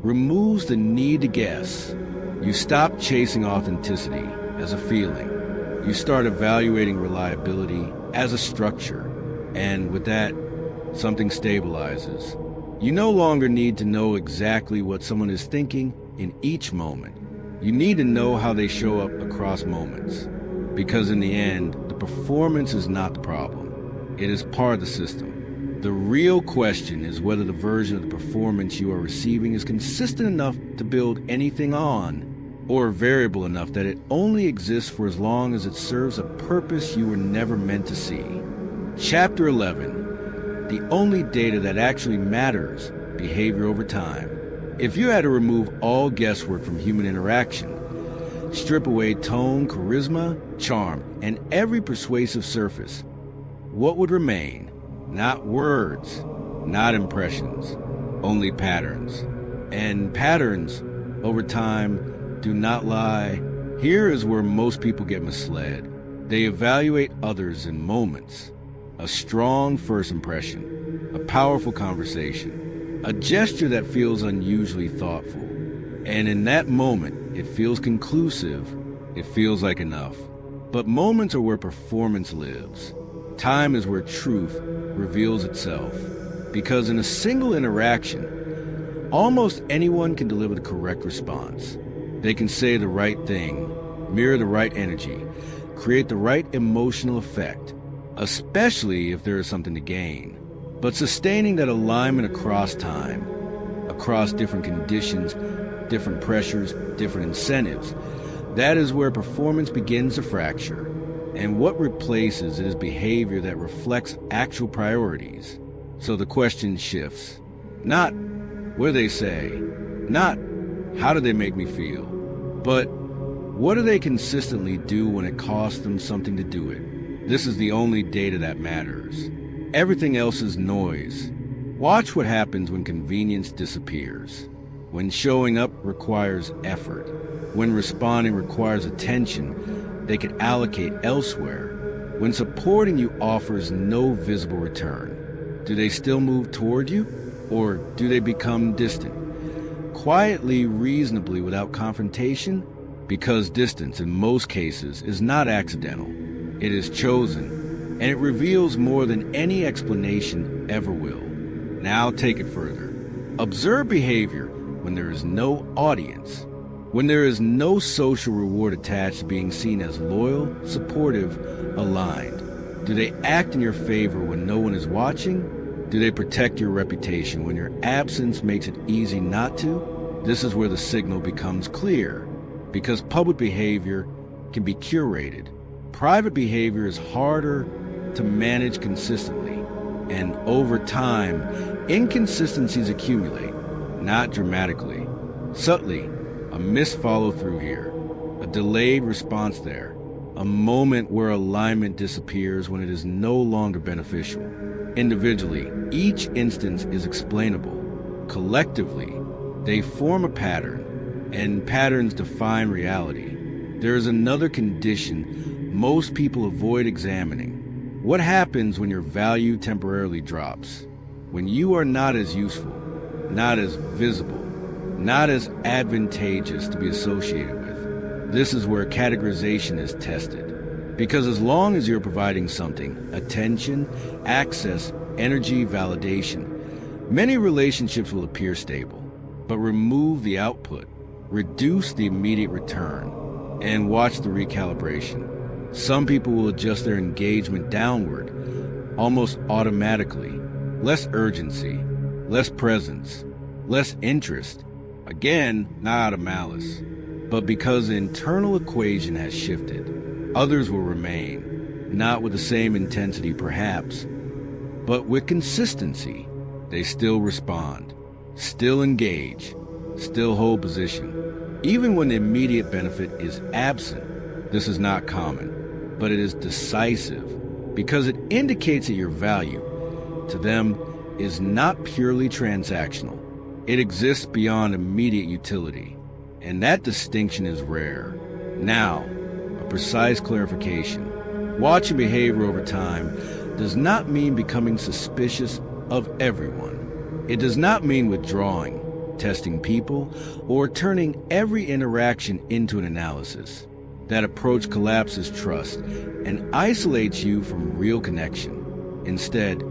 [SPEAKER 1] removes the need to guess. You stop chasing authenticity as a feeling. You start evaluating reliability as a structure. And with that, something stabilizes. You no longer need to know exactly what someone is thinking in each moment. You need to know how they show up across moments. Because in the end, the performance is not the problem. It is part of the system. The real question is whether the version of the performance you are receiving is consistent enough to build anything on, or variable enough that it only exists for as long as it serves a purpose you were never meant to see. Chapter 11. The only data that actually matters, behavior over time. If you had to remove all guesswork from human interaction, strip away tone, charisma, charm, and every persuasive surface, what would remain? Not words, not impressions, only patterns. And patterns, over time, do not lie. Here is where most people get misled. They evaluate others in moments. A strong first impression, a powerful conversation, a gesture that feels unusually thoughtful. And in that moment, it feels conclusive, it feels like enough. But moments are where performance lives. Time is where truth reveals itself. Because in a single interaction, almost anyone can deliver the correct response. They can say the right thing, mirror the right energy, create the right emotional effect, especially if there is something to gain. But sustaining that alignment across time, across different conditions, different pressures, different incentives, that is where performance begins to fracture. And what replaces it is behavior that reflects actual priorities. So the question shifts. Not what do they say, not how do they make me feel, but what do they consistently do when it costs them something to do it? This is the only data that matters. Everything else is noise. Watch what happens when convenience disappears. When showing up requires effort. When responding requires attention they could allocate elsewhere. When supporting you offers no visible return. Do they still move toward you? Or do they become distant? Quietly, reasonably, without confrontation? Because distance, in most cases, is not accidental. It is chosen, and it reveals more than any explanation ever will. Now take it further. Observe behavior when there is no audience. When there is no social reward attached to being seen as loyal, supportive, aligned. Do they act in your favor when no one is watching? Do they protect your reputation when your absence makes it easy not to? This is where the signal becomes clear, because public behavior can be curated. Private behavior is harder to manage consistently, and over time, inconsistencies accumulate, not dramatically, subtly. A missed follow-through here, a delayed response there, a moment where alignment disappears when it is no longer beneficial. Individually, each instance is explainable. Collectively, they form a pattern, and patterns define reality. There is another condition most people avoid examining. What happens when your value temporarily drops? When you are not as useful, not as visible, not as advantageous to be associated with. This is where categorization is tested. Because as long as you're providing something, attention, access, energy, validation, many relationships will appear stable. But remove the output, reduce the immediate return, and watch the recalibration. Some people will adjust their engagement downward, almost automatically. Less urgency, less presence, less interest. Again, not out of malice, but because the internal equation has shifted. Others will remain, not with the same intensity perhaps, but with consistency. They still respond, still engage, still hold position. Even when the immediate benefit is absent, this is not common, but it is decisive, because it indicates that your value to them is not purely transactional. It exists beyond immediate utility, and that distinction is rare. Now, a precise clarification. Watching behavior over time does not mean becoming suspicious of everyone. It does not mean withdrawing, testing people, or turning every interaction into an analysis. That approach collapses trust and isolates you from real connection. Instead,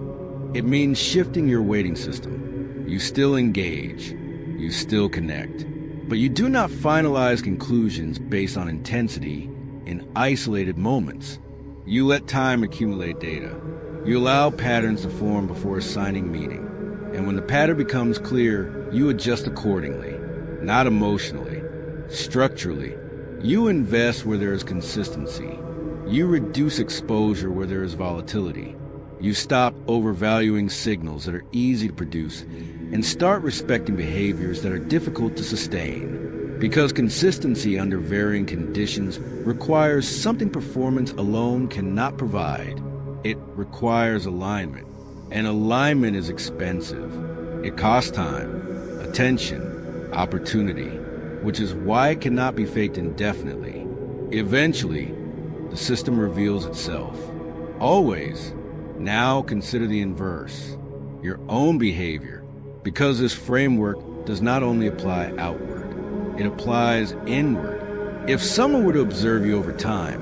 [SPEAKER 1] it means shifting your weighting system. You still engage, you still connect, but you do not finalize conclusions based on intensity in isolated moments. You let time accumulate data. You allow patterns to form before assigning meaning. And when the pattern becomes clear, you adjust accordingly, not emotionally, structurally. You invest where there is consistency. You reduce exposure where there is volatility. You stop overvaluing signals that are easy to produce and start respecting behaviors that are difficult to sustain. Because consistency under varying conditions requires something performance alone cannot provide. It requires alignment, and alignment is expensive. It costs time, attention, opportunity, which is why it cannot be faked indefinitely. Eventually, the system reveals itself. Always. Now consider the inverse, your own behavior, because this framework does not only apply outward, it applies inward. If someone were to observe you over time,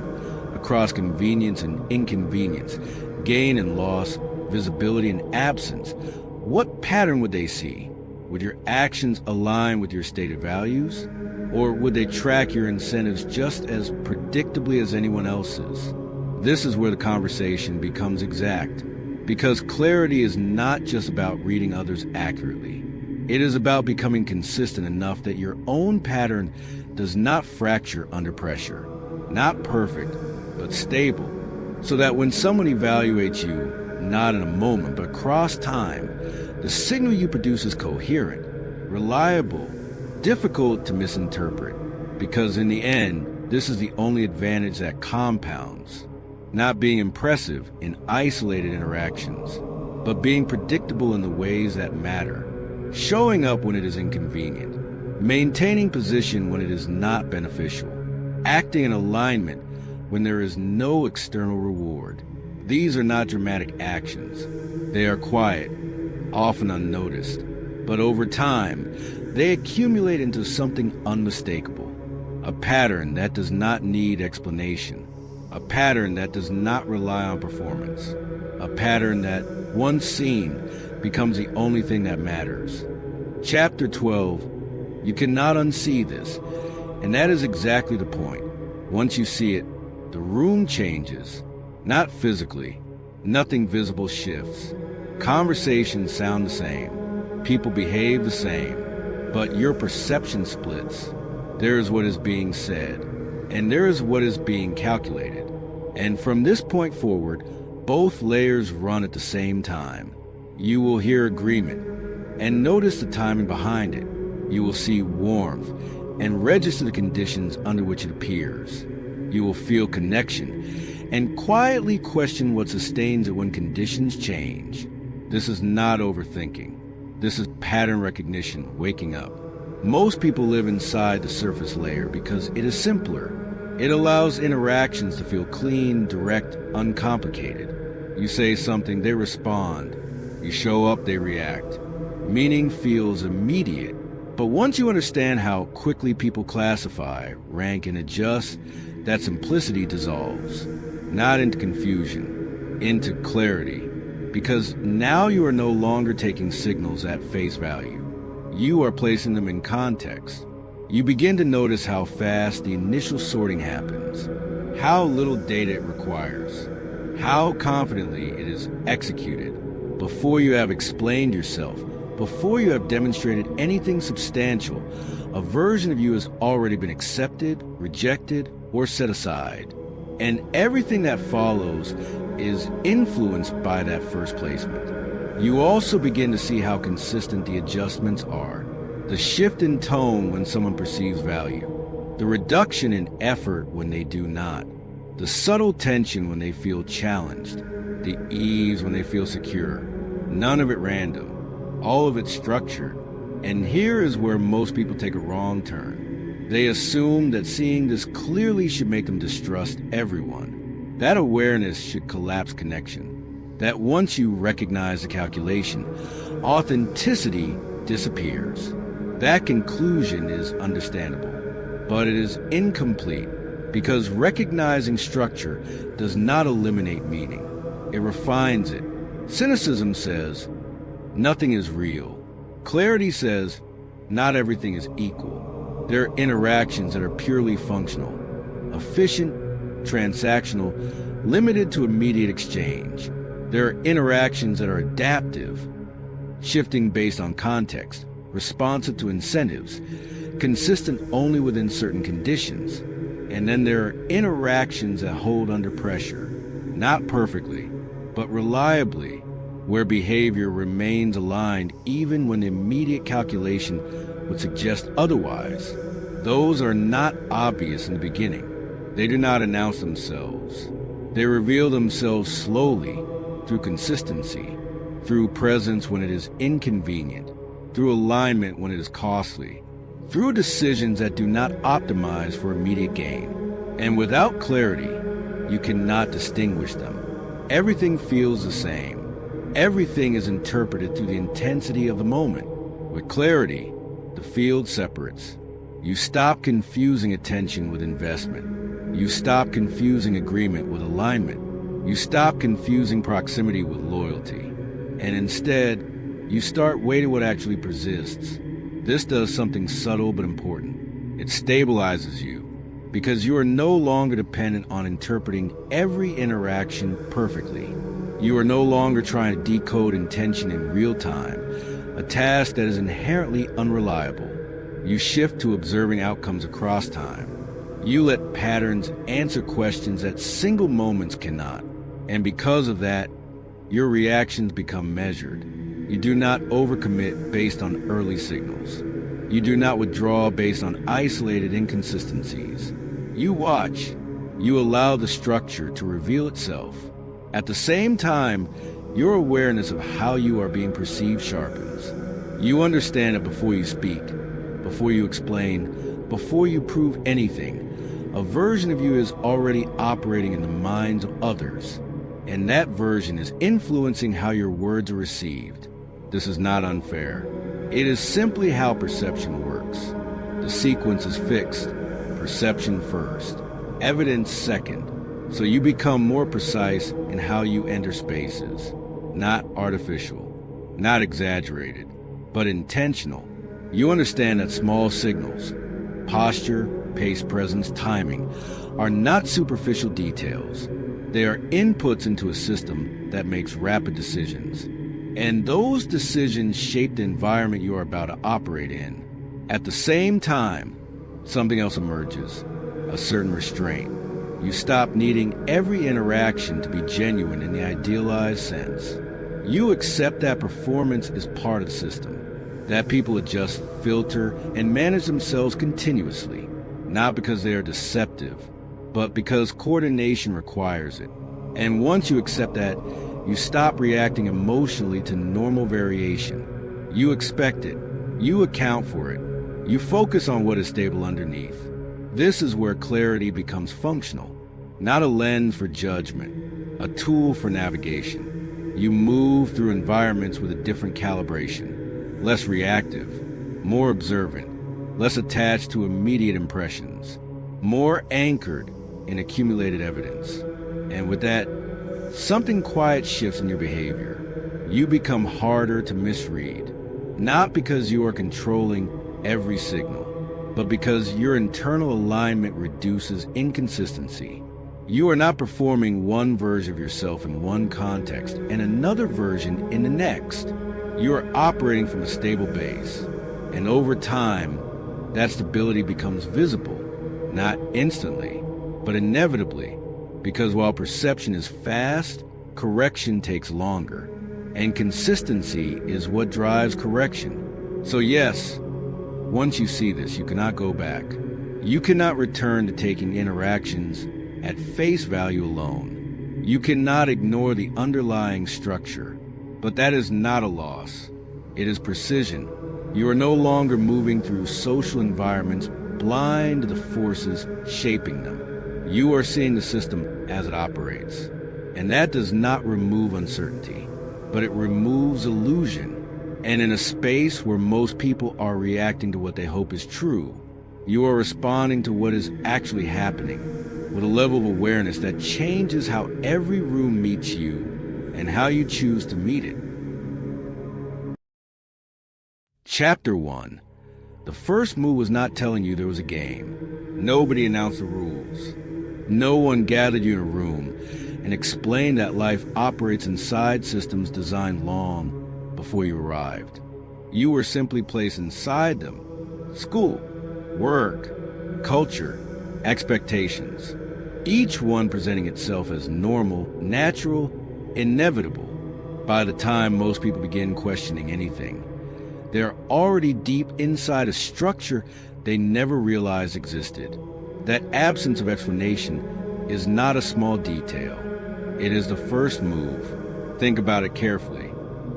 [SPEAKER 1] a across convenience and inconvenience, gain and loss, visibility and absence, what pattern would they see? Would your actions align with your stated values? Or would they track your incentives just as predictably as anyone else's? This is where the conversation becomes exact, because clarity is not just about reading others accurately. It is about becoming consistent enough that your own pattern does not fracture under pressure. Not perfect, but stable, so that when someone evaluates you, not in a moment, but across time, the signal you produce is coherent, reliable, difficult to misinterpret, because in the end, this is the only advantage that compounds. Not being impressive in isolated interactions, but being predictable in the ways that matter. Showing up when it is inconvenient, maintaining position when it is not beneficial, acting in alignment when there is no external reward. These are not dramatic actions. They are quiet, often unnoticed, but over time, they accumulate into something unmistakable. A pattern that does not need explanation. A pattern that does not rely on performance. A pattern that, once seen, becomes the only thing that matters. Chapter 12, you cannot unsee this, and that is exactly the point. Once you see it, the room changes, not physically. Nothing visible shifts. Conversations sound the same. People behave the same, but your perception splits. There is what is being said, and there is what is being calculated. And from this point forward, both layers run at the same time. You will hear agreement, and notice the timing behind it. You will see warmth, and register the conditions under which it appears. You will feel connection, and quietly question what sustains it when conditions change. This is not overthinking. This is pattern recognition, waking up. Most people live inside the surface layer because it is simpler. It allows interactions to feel clean, direct, uncomplicated. You say something, they respond. You show up, they react. Meaning feels immediate. But once you understand how quickly people classify, rank, and adjust, that simplicity dissolves. Not into confusion, into clarity. Because now you are no longer taking signals at face value. You are placing them in context. You begin to notice how fast the initial sorting happens, how little data it requires, how confidently it is executed. Before you have explained yourself, before you have demonstrated anything substantial, a version of you has already been accepted, rejected, or set aside. And everything that follows is influenced by that first placement. You also begin to see how consistent the adjustments are. The shift in tone when someone perceives value. The reduction in effort when they do not. The subtle tension when they feel challenged. The ease when they feel secure. None of it random. All of it structured. And here is where most people take a wrong turn. They assume that seeing this clearly should make them distrust everyone. That awareness should collapse connection. That once you recognize the calculation, authenticity disappears. That conclusion is understandable, but it is incomplete because recognizing structure does not eliminate meaning. It refines it. Cynicism says, nothing is real. Clarity says, not everything is equal. There are interactions that are purely functional, efficient, transactional, limited to immediate exchange. There are interactions that are adaptive, shifting based on context, responsive to incentives, consistent only within certain conditions. And then there are interactions that hold under pressure, not perfectly, but reliably, where behavior remains aligned even when the immediate calculation would suggest otherwise. Those are not obvious in the beginning. They do not announce themselves. They reveal themselves slowly, through consistency, through presence when it is inconvenient, through alignment when it is costly, through decisions that do not optimize for immediate gain. And without clarity, you cannot distinguish them. Everything feels the same. Everything is interpreted through the intensity of the moment. With clarity, the field separates. You stop confusing attention with investment. You stop confusing agreement with alignment. You stop confusing proximity with loyalty. And instead, you start weighting what actually persists. This does something subtle but important. It stabilizes you, because you are no longer dependent on interpreting every interaction perfectly. You are no longer trying to decode intention in real time, a task that is inherently unreliable. You shift to observing outcomes across time. You let patterns answer questions that single moments cannot. And because of that, your reactions become measured. You do not overcommit based on early signals. You do not withdraw based on isolated inconsistencies. You watch. You allow the structure to reveal itself. At the same time, your awareness of how you are being perceived sharpens. You understand that before you speak, before you explain, before you prove anything, a version of you is already operating in the minds of others, and that version is influencing how your words are received. This is not unfair. It is simply how perception works. The sequence is fixed. Perception first, evidence second. So you become more precise in how you enter spaces. Not artificial, not exaggerated, but intentional. You understand that small signals, posture, pace, presence, timing, are not superficial details. They are inputs into a system that makes rapid decisions. And those decisions shape the environment you are about to operate in. At the same time, something else emerges, a certain restraint. You stop needing every interaction to be genuine in the idealized sense. You accept that performance is part of the system, that people adjust, filter, and manage themselves continuously, not because they are deceptive, but because coordination requires it. And once you accept that, you stop reacting emotionally to normal variation. You expect it. You account for it. You focus on what is stable underneath. This is where clarity becomes functional, not a lens for judgment, a tool for navigation. You move through environments with a different calibration, less reactive, more observant, less attached to immediate impressions, more anchored in accumulated evidence. And with that, something quiet shifts in your behavior. You become harder to misread, not because you are controlling every signal, but because your internal alignment reduces inconsistency. You are not performing one version of yourself in one context and another version in the next. You are operating from a stable base, and over time, that stability becomes visible, not instantly, but inevitably, because while perception is fast, correction takes longer, and consistency is what drives correction. So yes, once you see this, you cannot go back. You cannot return to taking interactions at face value alone. You cannot ignore the underlying structure, but that is not a loss. It is precision. You are no longer moving through social environments blind to the forces shaping them. You are seeing the system as it operates. And that does not remove uncertainty, but it removes illusion. And in a space where most people are reacting to what they hope is true, you are responding to what is actually happening with a level of awareness that changes how every room meets you and how you choose to meet it. Chapter 1. The first move was not telling you there was a game. Nobody announced the rules. No one gathered you in a room and explained that life operates inside systems designed long before you arrived. You were simply placed inside them. School, work, culture, expectations. Each one presenting itself as normal, natural, inevitable. By the time most people begin questioning anything, they're already deep inside a structure they never realized existed. That absence of explanation is not a small detail. It is the first move. Think about it carefully.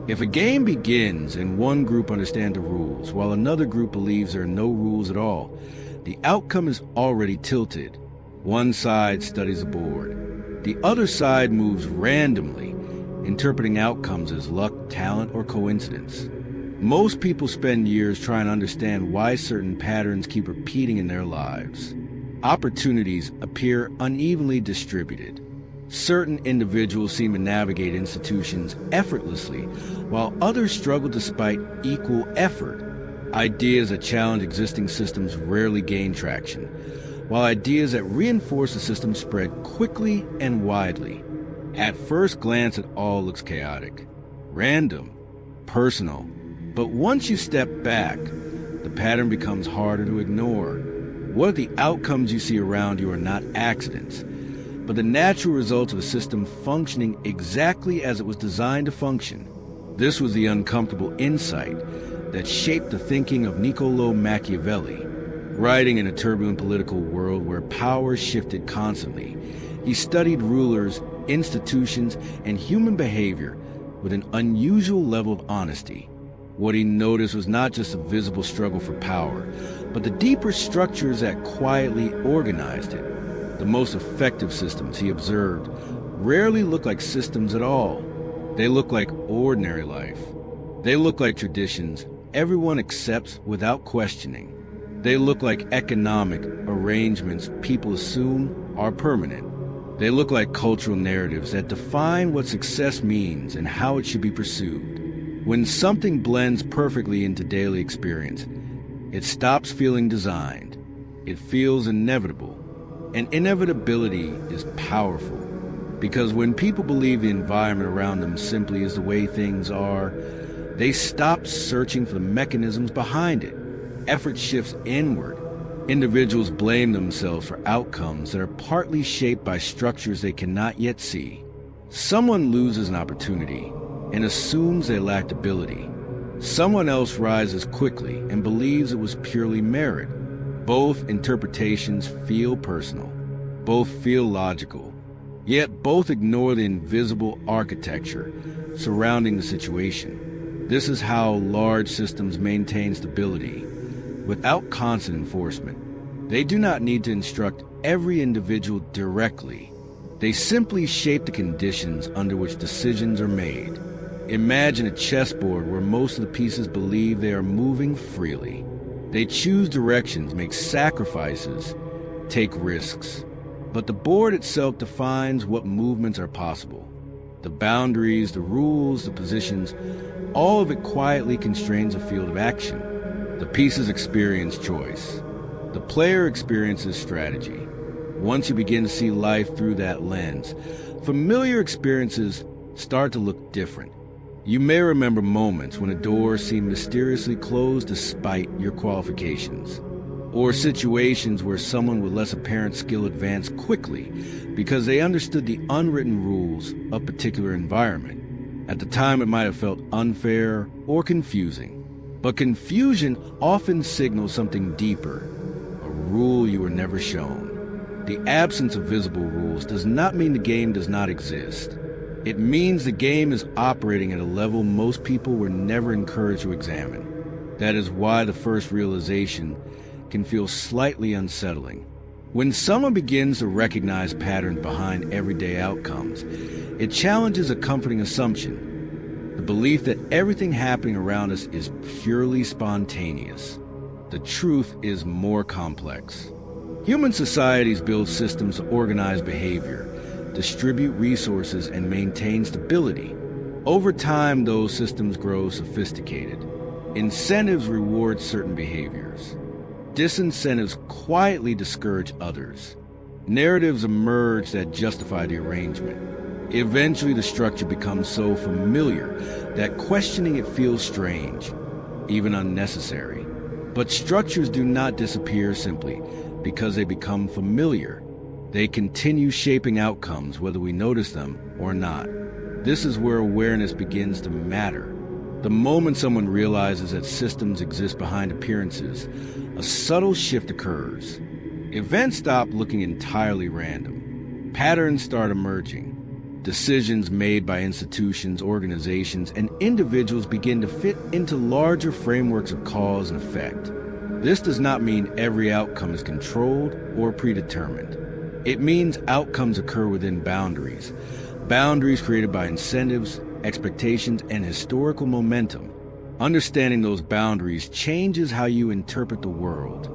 [SPEAKER 1] If a game begins and one group understands the rules while another group believes there are no rules at all, the outcome is already tilted. One side studies a board. The other side moves randomly, interpreting outcomes as luck, talent, or coincidence. Most people spend years trying to understand why certain patterns keep repeating in their lives. opportunities appear unevenly distributed. Certain individuals seem to navigate institutions effortlessly, while others struggle despite equal effort. Ideas that challenge existing systems rarely gain traction, while ideas that reinforce the system spread quickly and widely. At first glance, it all looks chaotic, random, personal. But once you step back, the pattern becomes harder to ignore. What if the outcomes you see around you are not accidents, but the natural result of a system functioning exactly as it was designed to function? This was the uncomfortable insight that shaped the thinking of Niccolò Machiavelli. Writing in a turbulent political world where power shifted constantly, he studied rulers, institutions, and human behavior with an unusual level of honesty. What he noticed was not just a visible struggle for power, but the deeper structures that quietly organized it. The most effective systems, he observed, rarely look like systems at all. They look like ordinary life. They look like traditions everyone accepts without questioning. They look like economic arrangements people assume are permanent. They look like cultural narratives that define what success means and how it should be pursued. When something blends perfectly into daily experience, it stops feeling designed. It feels inevitable. And inevitability is powerful, because when people believe the environment around them simply is the way things are, they stop searching for the mechanisms behind it. Effort shifts inward. Individuals blame themselves for outcomes that are partly shaped by structures they cannot yet see. Someone loses an opportunity and assumes they lacked ability. Someone else rises quickly and believes it was purely merit. Both interpretations feel personal. Both feel logical. Yet both ignore the invisible architecture surrounding the situation. This is how large systems maintain stability without constant enforcement. They do not need to instruct every individual directly. They simply shape the conditions under which decisions are made. Imagine a chessboard where most of the pieces believe they are moving freely. They choose directions, make sacrifices, take risks. But the board itself defines what movements are possible. The boundaries, the rules, the positions, all of it quietly constrains a field of action. The pieces experience choice. The player experiences strategy. Once you begin to see life through that lens, familiar experiences start to look different. You may remember moments when a door seemed mysteriously closed despite your qualifications, or situations where someone with less apparent skill advanced quickly because they understood the unwritten rules of a particular environment. At the time, it might have felt unfair or confusing, but confusion often signals something deeper, a rule you were never shown. The absence of visible rules does not mean the game does not exist. It means the game is operating at a level most people were never encouraged to examine. That is why the first realization can feel slightly unsettling. When someone begins to recognize patterns behind everyday outcomes, it challenges a comforting assumption, the belief that everything happening around us is purely spontaneous. The truth is more complex. Human societies build systems to organize behavior, distribute resources, and maintain stability. Over time, those systems grow sophisticated. Incentives reward certain behaviors. Disincentives quietly discourage others. Narratives emerge that justify the arrangement. Eventually, the structure becomes so familiar that questioning it feels strange, even unnecessary. But structures do not disappear simply because they become familiar. They continue shaping outcomes whether we notice them or not. This is where awareness begins to matter. The moment someone realizes that systems exist behind appearances, a subtle shift occurs. Events stop looking entirely random. Patterns start emerging. Decisions made by institutions, organizations, and individuals begin to fit into larger frameworks of cause and effect. This does not mean every outcome is controlled or predetermined. It means outcomes occur within boundaries. Boundaries created by incentives, expectations, and historical momentum. Understanding those boundaries changes how you interpret the world.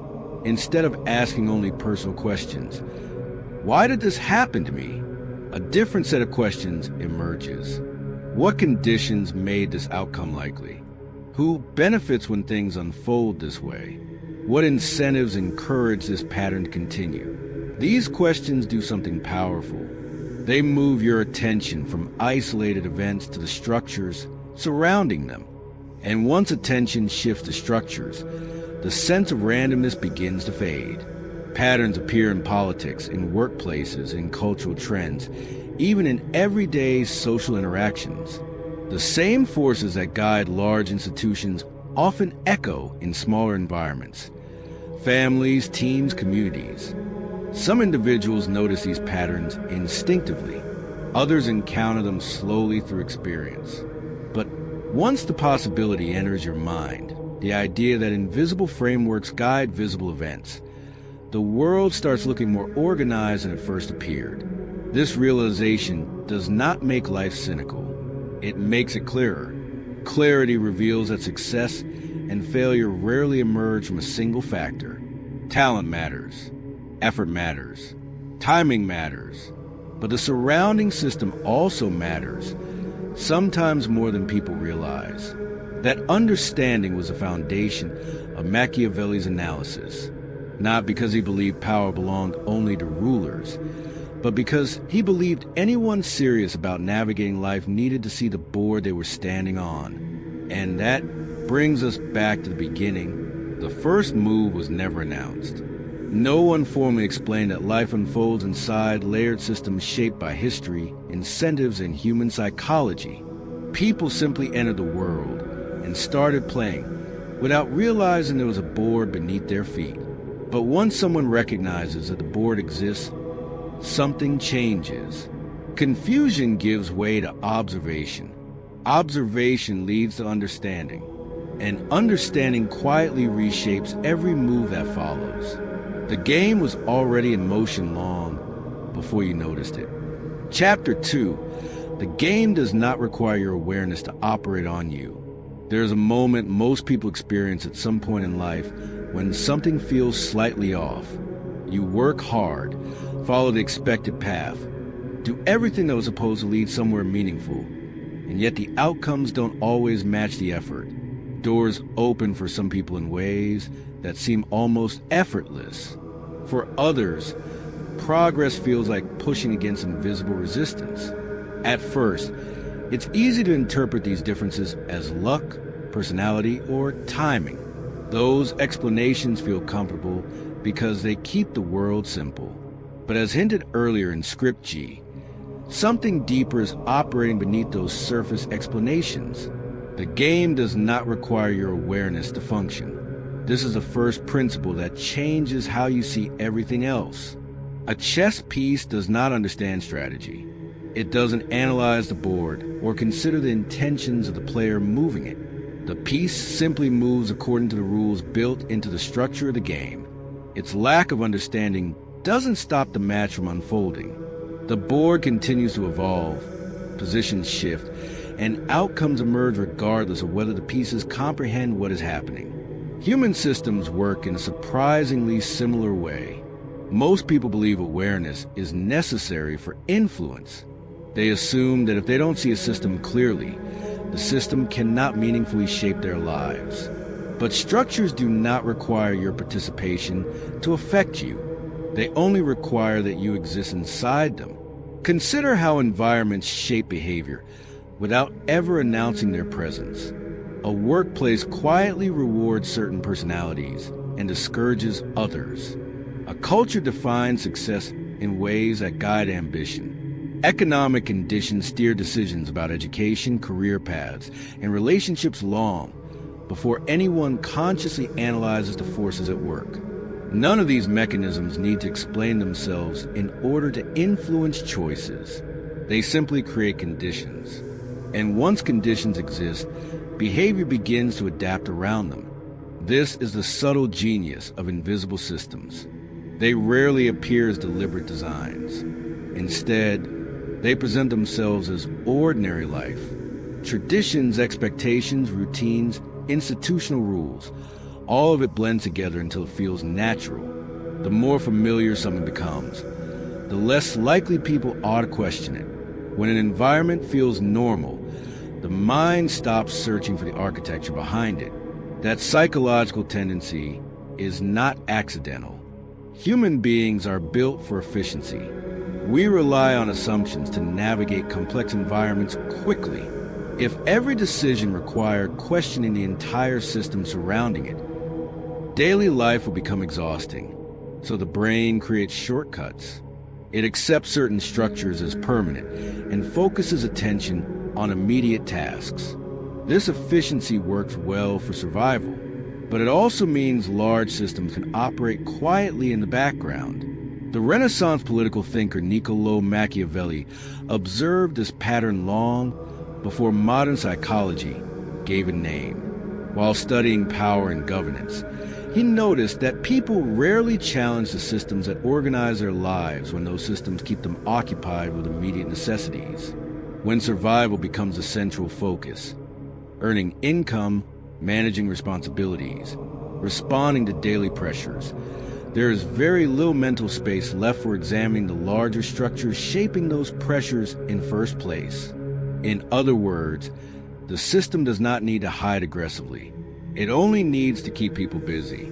[SPEAKER 1] instead of asking only personal questions. Why did this happen to me? A different set of questions emerges. What conditions made this outcome likely? Who benefits when things unfold this way? What incentives encourage this pattern to continue? These questions do something powerful. They move your attention from isolated events to the structures surrounding them. And once attention shifts to structures, the sense of randomness begins to fade. Patterns appear in politics, in workplaces, in cultural trends, even in everyday social interactions. The same forces that guide large institutions often echo in smaller environments. Families, teams, communities. Some individuals notice these patterns instinctively. Others encounter them slowly through experience. But once the possibility enters your mind, the idea that invisible frameworks guide visible events, the world starts looking more organized than it first appeared. This realization does not make life cynical. It makes it clearer. Clarity reveals that success and failure rarely emerge from a single factor. Talent matters. Effort matters. Timing matters. But the surrounding system also matters, sometimes more than people realize. That understanding was the foundation of Machiavelli's analysis, not because he believed power belonged only to rulers, but because he believed anyone serious about navigating life needed to see the board they were standing on. And that brings us back to the beginning. The first move was never announced. No one formally explained that life unfolds inside layered systems shaped by history, incentives, and human psychology. People simply entered the world and started playing without realizing there was a board beneath their feet. But once someone recognizes that the board exists, something changes. Confusion gives way to observation. Observation leads to understanding. And understanding quietly reshapes every move that follows. The game was already in motion long before you noticed it. Chapter 2. The game does not require your awareness to operate on you. There is a moment most people experience at some point in life when something feels slightly off. You work hard, follow the expected path, do everything that was supposed to lead somewhere meaningful, and yet the outcomes don't always match the effort. Doors open for some people in ways that seem almost effortless. For others, progress feels like pushing against invisible resistance. At first, it's easy to interpret these differences as luck, personality, or timing. Those explanations feel comfortable because they keep the world simple. But as hinted earlier in Script G, something deeper is operating beneath those surface explanations. The game does not require your awareness to function. This is the first principle that changes how you see everything else. A chess piece does not understand strategy. It doesn't analyze the board or consider the intentions of the player moving it. The piece simply moves according to the rules built into the structure of the game. Its lack of understanding doesn't stop the match from unfolding. The board continues to evolve, positions shift, and outcomes emerge regardless of whether the pieces comprehend what is happening. Human systems work in a surprisingly similar way. Most people believe awareness is necessary for influence. They assume that if they don't see a system clearly, the system cannot meaningfully shape their lives. But structures do not require your participation to affect you. They only require that you exist inside them. Consider how environments shape behavior without ever announcing their presence. A workplace quietly rewards certain personalities and discourages others. A culture defines success in ways that guide ambition. Economic conditions steer decisions about education, career paths, and relationships long before anyone consciously analyzes the forces at work. None of these mechanisms need to explain themselves in order to influence choices. They simply create conditions. And once conditions exist, behavior begins to adapt around them. This is the subtle genius of invisible systems. They rarely appear as deliberate designs. Instead, they present themselves as ordinary life. Traditions, expectations, routines, institutional rules, All of it blends together until it feels natural. The more familiar something becomes, the less likely people are to question it. When an environment feels normal, the mind stops searching for the architecture behind it. That psychological tendency is not accidental. Human beings are built for efficiency. We rely on assumptions to navigate complex environments quickly. If every decision required questioning the entire system surrounding it, daily life will become exhausting. So the brain creates shortcuts. It accepts certain structures as permanent and focuses attention on immediate tasks. This efficiency works well for survival, but it also means large systems can operate quietly in the background. The Renaissance political thinker Niccolò Machiavelli observed this pattern long before modern psychology gave a name. While studying power and governance, he noticed that people rarely challenge the systems that organize their lives when those systems keep them occupied with immediate necessities. When survival becomes a central focus, earning income, managing responsibilities, responding to daily pressures, there is very little mental space left for examining the larger structures shaping those pressures in first place. In other words, the system does not need to hide aggressively. It only needs to keep people busy.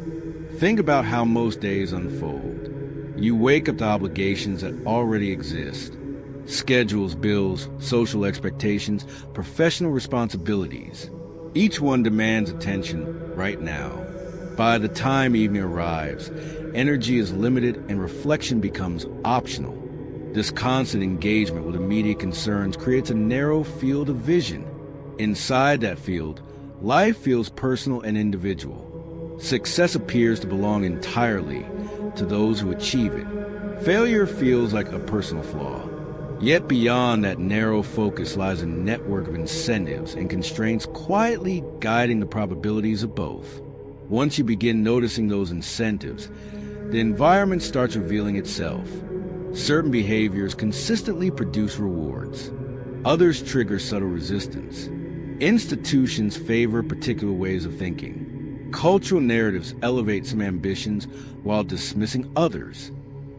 [SPEAKER 1] Think about how most days unfold. You wake up to obligations that already exist. Schedules, bills, social expectations, professional responsibilities. Each one demands attention right now. By the time evening arrives, energy is limited and reflection becomes optional. This constant engagement with immediate concerns creates a narrow field of vision. Inside that field, life feels personal and individual. Success appears to belong entirely to those who achieve it. Failure feels like a personal flaw. Yet beyond that narrow focus lies a network of incentives and constraints quietly guiding the probabilities of both. Once you begin noticing those incentives, the environment starts revealing itself. Certain behaviors consistently produce rewards. Others trigger subtle resistance. Institutions favor particular ways of thinking. Cultural narratives elevate some ambitions while dismissing others.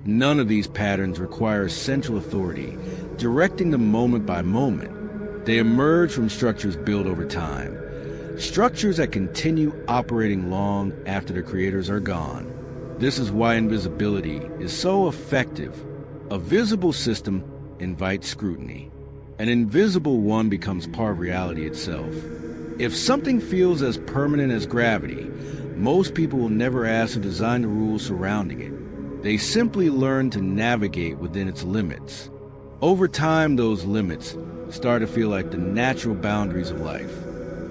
[SPEAKER 1] None of these patterns require central authority, directing them moment by moment. They emerge from structures built over time, structures that continue operating long after their creators are gone. This is why invisibility is so effective. A visible system invites scrutiny. An invisible one becomes part of reality itself. If something feels as permanent as gravity, most people will never ask to design the rules surrounding it. They simply learn to navigate within its limits. Over time, those limits start to feel like the natural boundaries of life.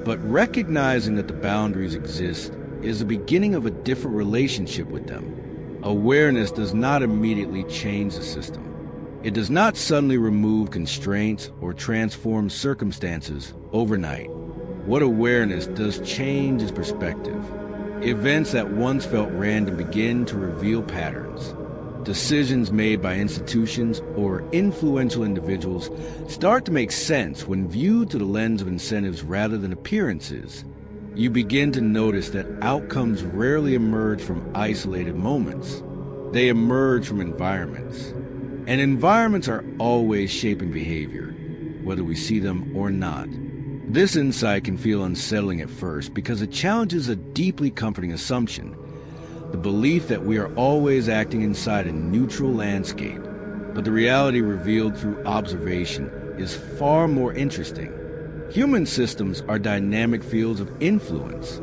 [SPEAKER 1] But recognizing that the boundaries exist is the beginning of a different relationship with them. Awareness does not immediately change the system. It does not suddenly remove constraints or transform circumstances overnight. What awareness does change is perspective. Events that once felt random begin to reveal patterns. Decisions made by institutions or influential individuals start to make sense when viewed through the lens of incentives rather than appearances. You begin to notice that outcomes rarely emerge from isolated moments. They emerge from environments. And environments are always shaping behavior, whether we see them or not. This insight can feel unsettling at first because it challenges a deeply comforting assumption, the belief that we are always acting inside a neutral landscape. But the reality revealed through observation is far more interesting. Human systems are dynamic fields of influence.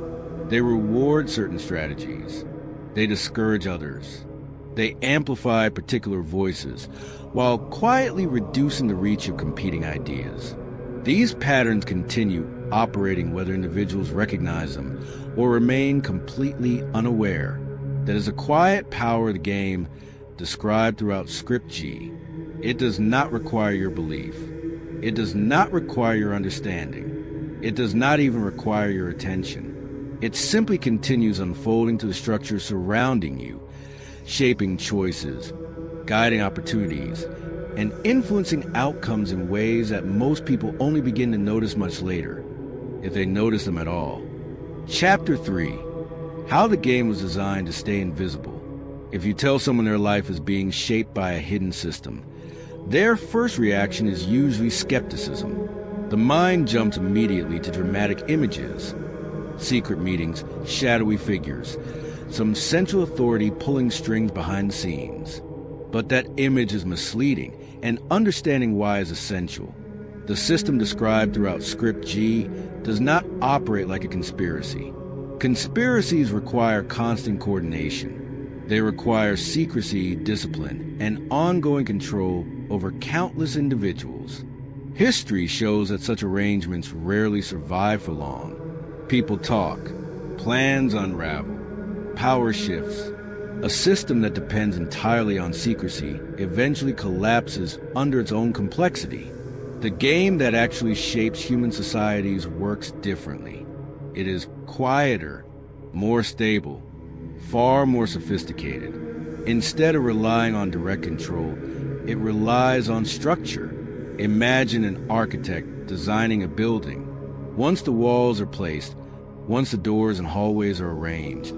[SPEAKER 1] They reward certain strategies. They discourage others. They amplify particular voices, while quietly reducing the reach of competing ideas. These patterns continue operating whether individuals recognize them or remain completely unaware. That is a quiet power of the game described throughout Script G. It does not require your belief. It does not require your understanding. It does not even require your attention. It simply continues unfolding to the structure surrounding you, shaping choices, guiding opportunities, and influencing outcomes in ways that most people only begin to notice much later, if they notice them at all. Chapter 3. How the game was designed to stay invisible. If you tell someone their life is being shaped by a hidden system, their first reaction is usually skepticism. The mind jumps immediately to dramatic images, secret meetings, shadowy figures, some central authority pulling strings behind the scenes. But that image is misleading, and understanding why is essential. The system described throughout Script G does not operate like a conspiracy. Conspiracies require constant coordination. They require secrecy, discipline, and ongoing control over countless individuals. History shows that such arrangements rarely survive for long. People talk, plans unravel, power shifts. A system that depends entirely on secrecy eventually collapses under its own complexity. The game that actually shapes human societies works differently. It is quieter, more stable, far more sophisticated. Instead of relying on direct control, it relies on structure. Imagine an architect designing a building. Once the walls are placed, once the doors and hallways are arranged,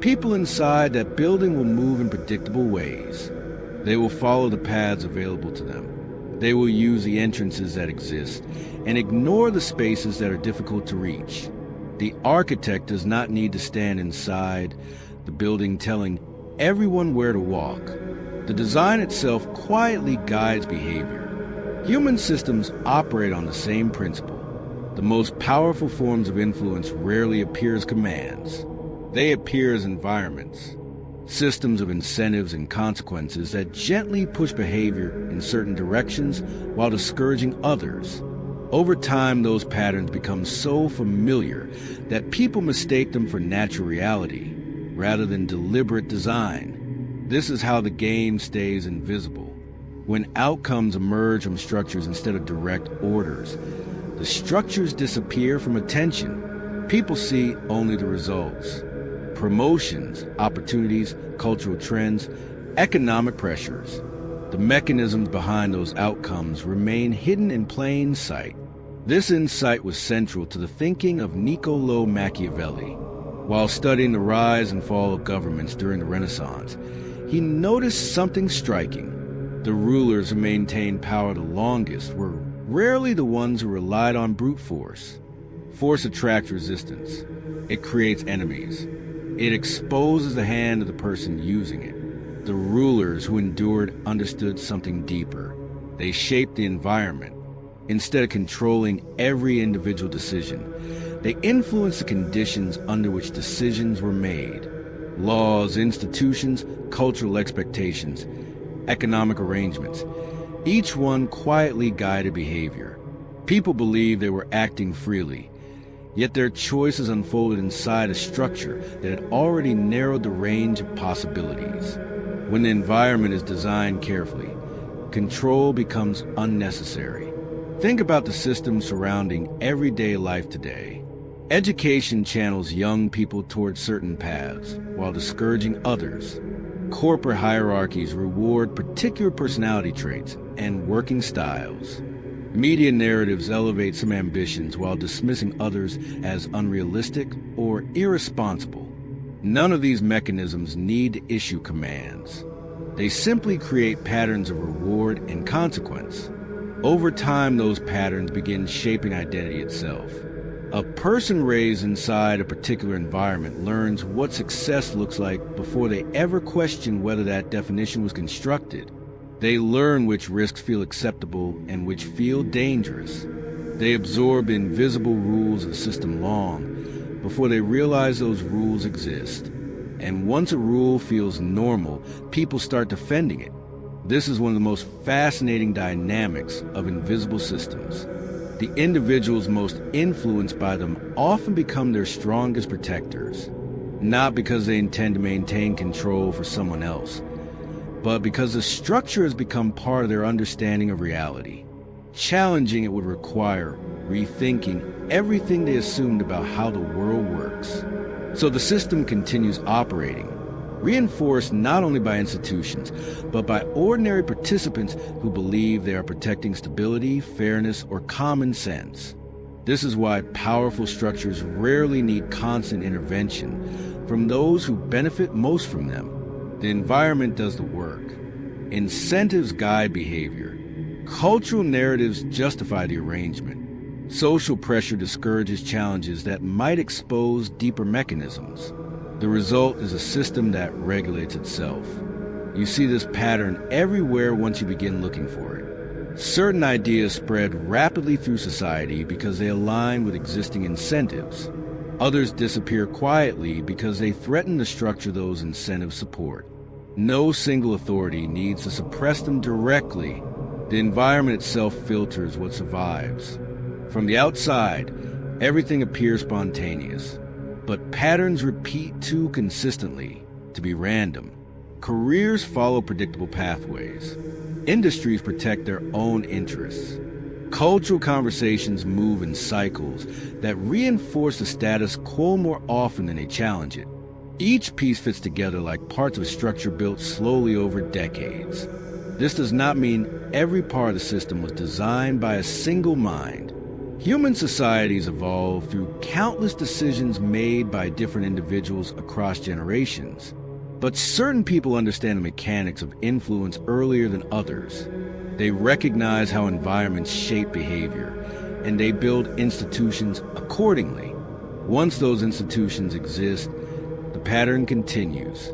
[SPEAKER 1] people inside that building will move in predictable ways. They will follow the paths available to them. They will use the entrances that exist and ignore the spaces that are difficult to reach. The architect does not need to stand inside the building telling everyone where to walk. The design itself quietly guides behavior. Human systems operate on the same principle. The most powerful forms of influence rarely appear as commands. They appear as environments, systems of incentives and consequences that gently push behavior in certain directions while discouraging others. Over time, those patterns become so familiar that people mistake them for natural reality rather than deliberate design. This is how the game stays invisible. When outcomes emerge from structures instead of direct orders, the structures disappear from attention. People see only the results. Promotions, opportunities, cultural trends, economic pressures. The mechanisms behind those outcomes remain hidden in plain sight. This insight was central to the thinking of Niccolò Machiavelli. While studying the rise and fall of governments during the Renaissance, he noticed something striking. The rulers who maintained power the longest were rarely the ones who relied on brute force. Force attracts resistance. It creates enemies. It exposes the hand of the person using it. The rulers who endured understood something deeper. They shaped the environment. Instead of controlling every individual decision, they influenced the conditions under which decisions were made. Laws, institutions, cultural expectations, economic arrangements. Each one quietly guided behavior. People believed they were acting freely, yet their choices unfolded inside a structure that had already narrowed the range of possibilities. When the environment is designed carefully, control becomes unnecessary. Think about the systems surrounding everyday life today. Education channels young people towards certain paths while discouraging others. Corporate hierarchies reward particular personality traits and working styles. Media narratives elevate some ambitions while dismissing others as unrealistic or irresponsible. None of these mechanisms need to issue commands. They simply create patterns of reward and consequence. Over time, those patterns begin shaping identity itself. A person raised inside a particular environment learns what success looks like before they ever question whether that definition was constructed. They learn which risks feel acceptable and which feel dangerous. They absorb the invisible rules of the system long before they realize those rules exist. And once a rule feels normal, people start defending it. This is one of the most fascinating dynamics of invisible systems. The individuals most influenced by them often become their strongest protectors, not because they intend to maintain control for someone else, but because the structure has become part of their understanding of reality. Challenging it would require rethinking everything they assumed about how the world works. So the system continues operating, reinforced not only by institutions, but by ordinary participants who believe they are protecting stability, fairness, or common sense. This is why powerful structures rarely need constant intervention. from those who benefit most from them. The environment does the work. Incentives guide behavior. Cultural narratives justify the arrangement. Social pressure discourages challenges that might expose deeper mechanisms. The result is a system that regulates itself. You see this pattern everywhere once you begin looking for it. Certain ideas spread rapidly through society because they align with existing incentives. Others disappear quietly because they threaten the structure those incentives support. No single authority needs to suppress them directly. The environment itself filters what survives. From the outside, everything appears spontaneous, but patterns repeat too consistently to be random. Careers follow predictable pathways. Industries protect their own interests. Cultural conversations move in cycles that reinforce the status quo more often than they challenge it. Each piece fits together like parts of a structure built slowly over decades. This does not mean every part of the system was designed by a single mind. Human societies evolve through countless decisions made by different individuals across generations. But certain people understand the mechanics of influence earlier than others. They recognize how environments shape behavior, and they build institutions accordingly. Once those institutions exist, the pattern continues.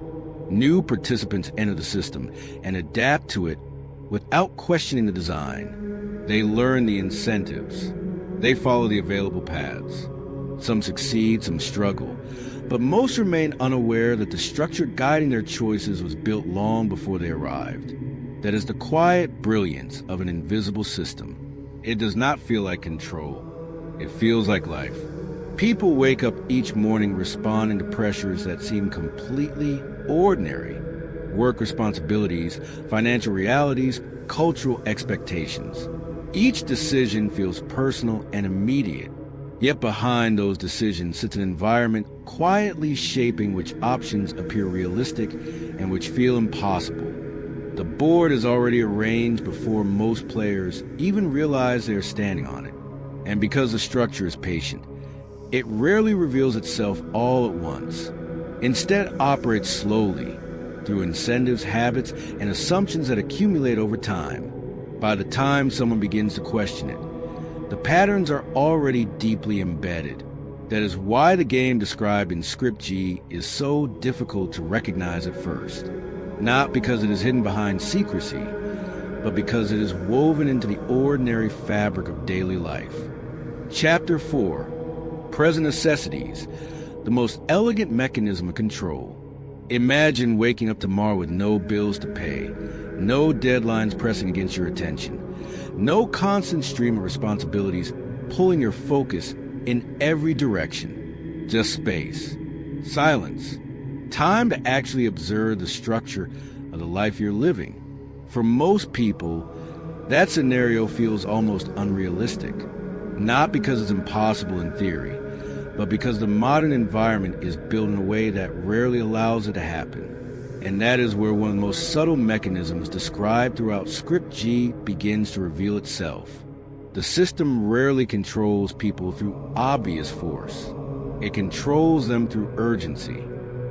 [SPEAKER 1] New participants enter the system and adapt to it without questioning the design. They learn the incentives. They follow the available paths. Some succeed, some struggle, but most remain unaware that the structure guiding their choices was built long before they arrived. That is the quiet brilliance of an invisible system. It does not feel like control. It feels like life. People wake up each morning responding to pressures that seem completely ordinary. Work responsibilities, financial realities, cultural expectations. Each decision feels personal and immediate. Yet behind those decisions sits an environment quietly shaping which options appear realistic and which feel impossible. The board is already arranged before most players even realize they are standing on it. And because the structure is patient, it rarely reveals itself all at once. Instead, operates slowly through incentives, habits, and assumptions that accumulate over time. By the time someone begins to question it, the patterns are already deeply embedded. That is why the game described in Script G is so difficult to recognize at first. Not because it is hidden behind secrecy, but because it is woven into the ordinary fabric of daily life. Chapter 4. Present Necessities, the most elegant mechanism of control. Imagine waking up tomorrow with no bills to pay, no deadlines pressing against your attention, no constant stream of responsibilities pulling your focus in every direction. Just space, silence, time to actually observe the structure of the life you're living. For most people, that scenario feels almost unrealistic, not because it's impossible in theory, but because the modern environment is built in a way that rarely allows it to happen. And that is where one of the most subtle mechanisms described throughout Script G begins to reveal itself. The system rarely controls people through obvious force. It controls them through urgency.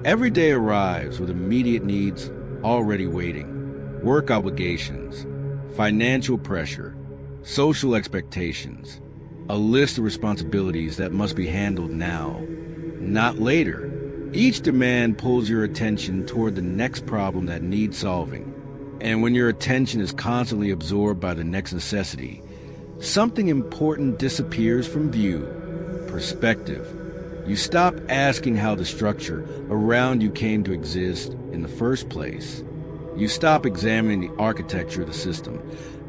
[SPEAKER 1] Every day arrives with immediate needs already waiting. Work obligations, financial pressure, social expectations, a list of responsibilities that must be handled now, not later. Each demand pulls your attention toward the next problem that needs solving. And when your attention is constantly absorbed by the next necessity, something important disappears from view. Perspective. You stop asking how the structure around you came to exist in the first place. You stop examining the architecture of the system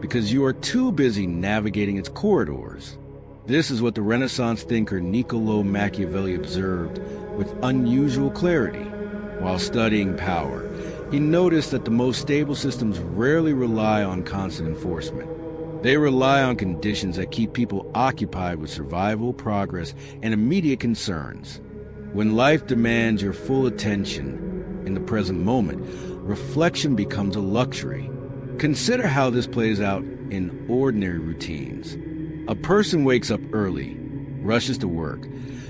[SPEAKER 1] because you are too busy navigating its corridors. This is what the Renaissance thinker Niccolò Machiavelli observed with unusual clarity. While studying power, he noticed that the most stable systems rarely rely on constant enforcement. They rely on conditions that keep people occupied with survival, progress, and immediate concerns. When life demands your full attention in the present moment, reflection becomes a luxury. Consider how this plays out in ordinary routines. A person wakes up early, rushes to work,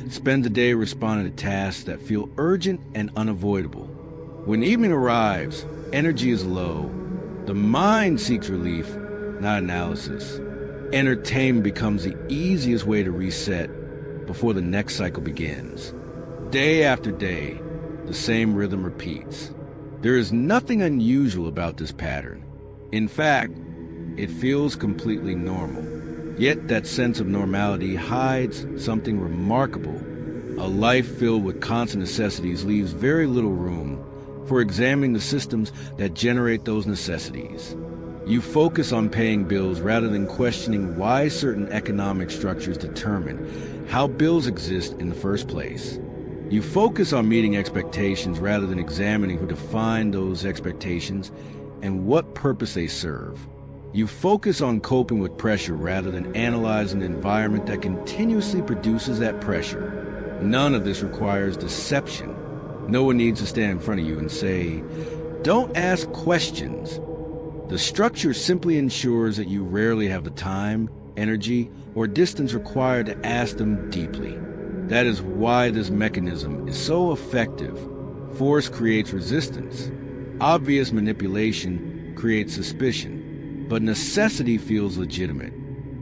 [SPEAKER 1] spends the day responding to tasks that feel urgent and unavoidable. When evening arrives, energy is low. The mind seeks relief, not analysis. Entertainment becomes the easiest way to reset before the next cycle begins. Day after day, the same rhythm repeats. There is nothing unusual about this pattern. In fact, it feels completely normal. Yet that sense of normality hides something remarkable. A life filled with constant necessities leaves very little room for examining the systems that generate those necessities. You focus on paying bills rather than questioning why certain economic structures determine how bills exist in the first place. You focus on meeting expectations rather than examining who defined those expectations and what purpose they serve. You focus on coping with pressure rather than analyzing the environment that continuously produces that pressure. None of this requires deception. No one needs to stand in front of you and say, "Don't ask questions." The structure simply ensures that you rarely have the time, energy, or distance required to ask them deeply. That is why this mechanism is so effective. Force creates resistance. Obvious manipulation creates suspicion. But necessity feels legitimate.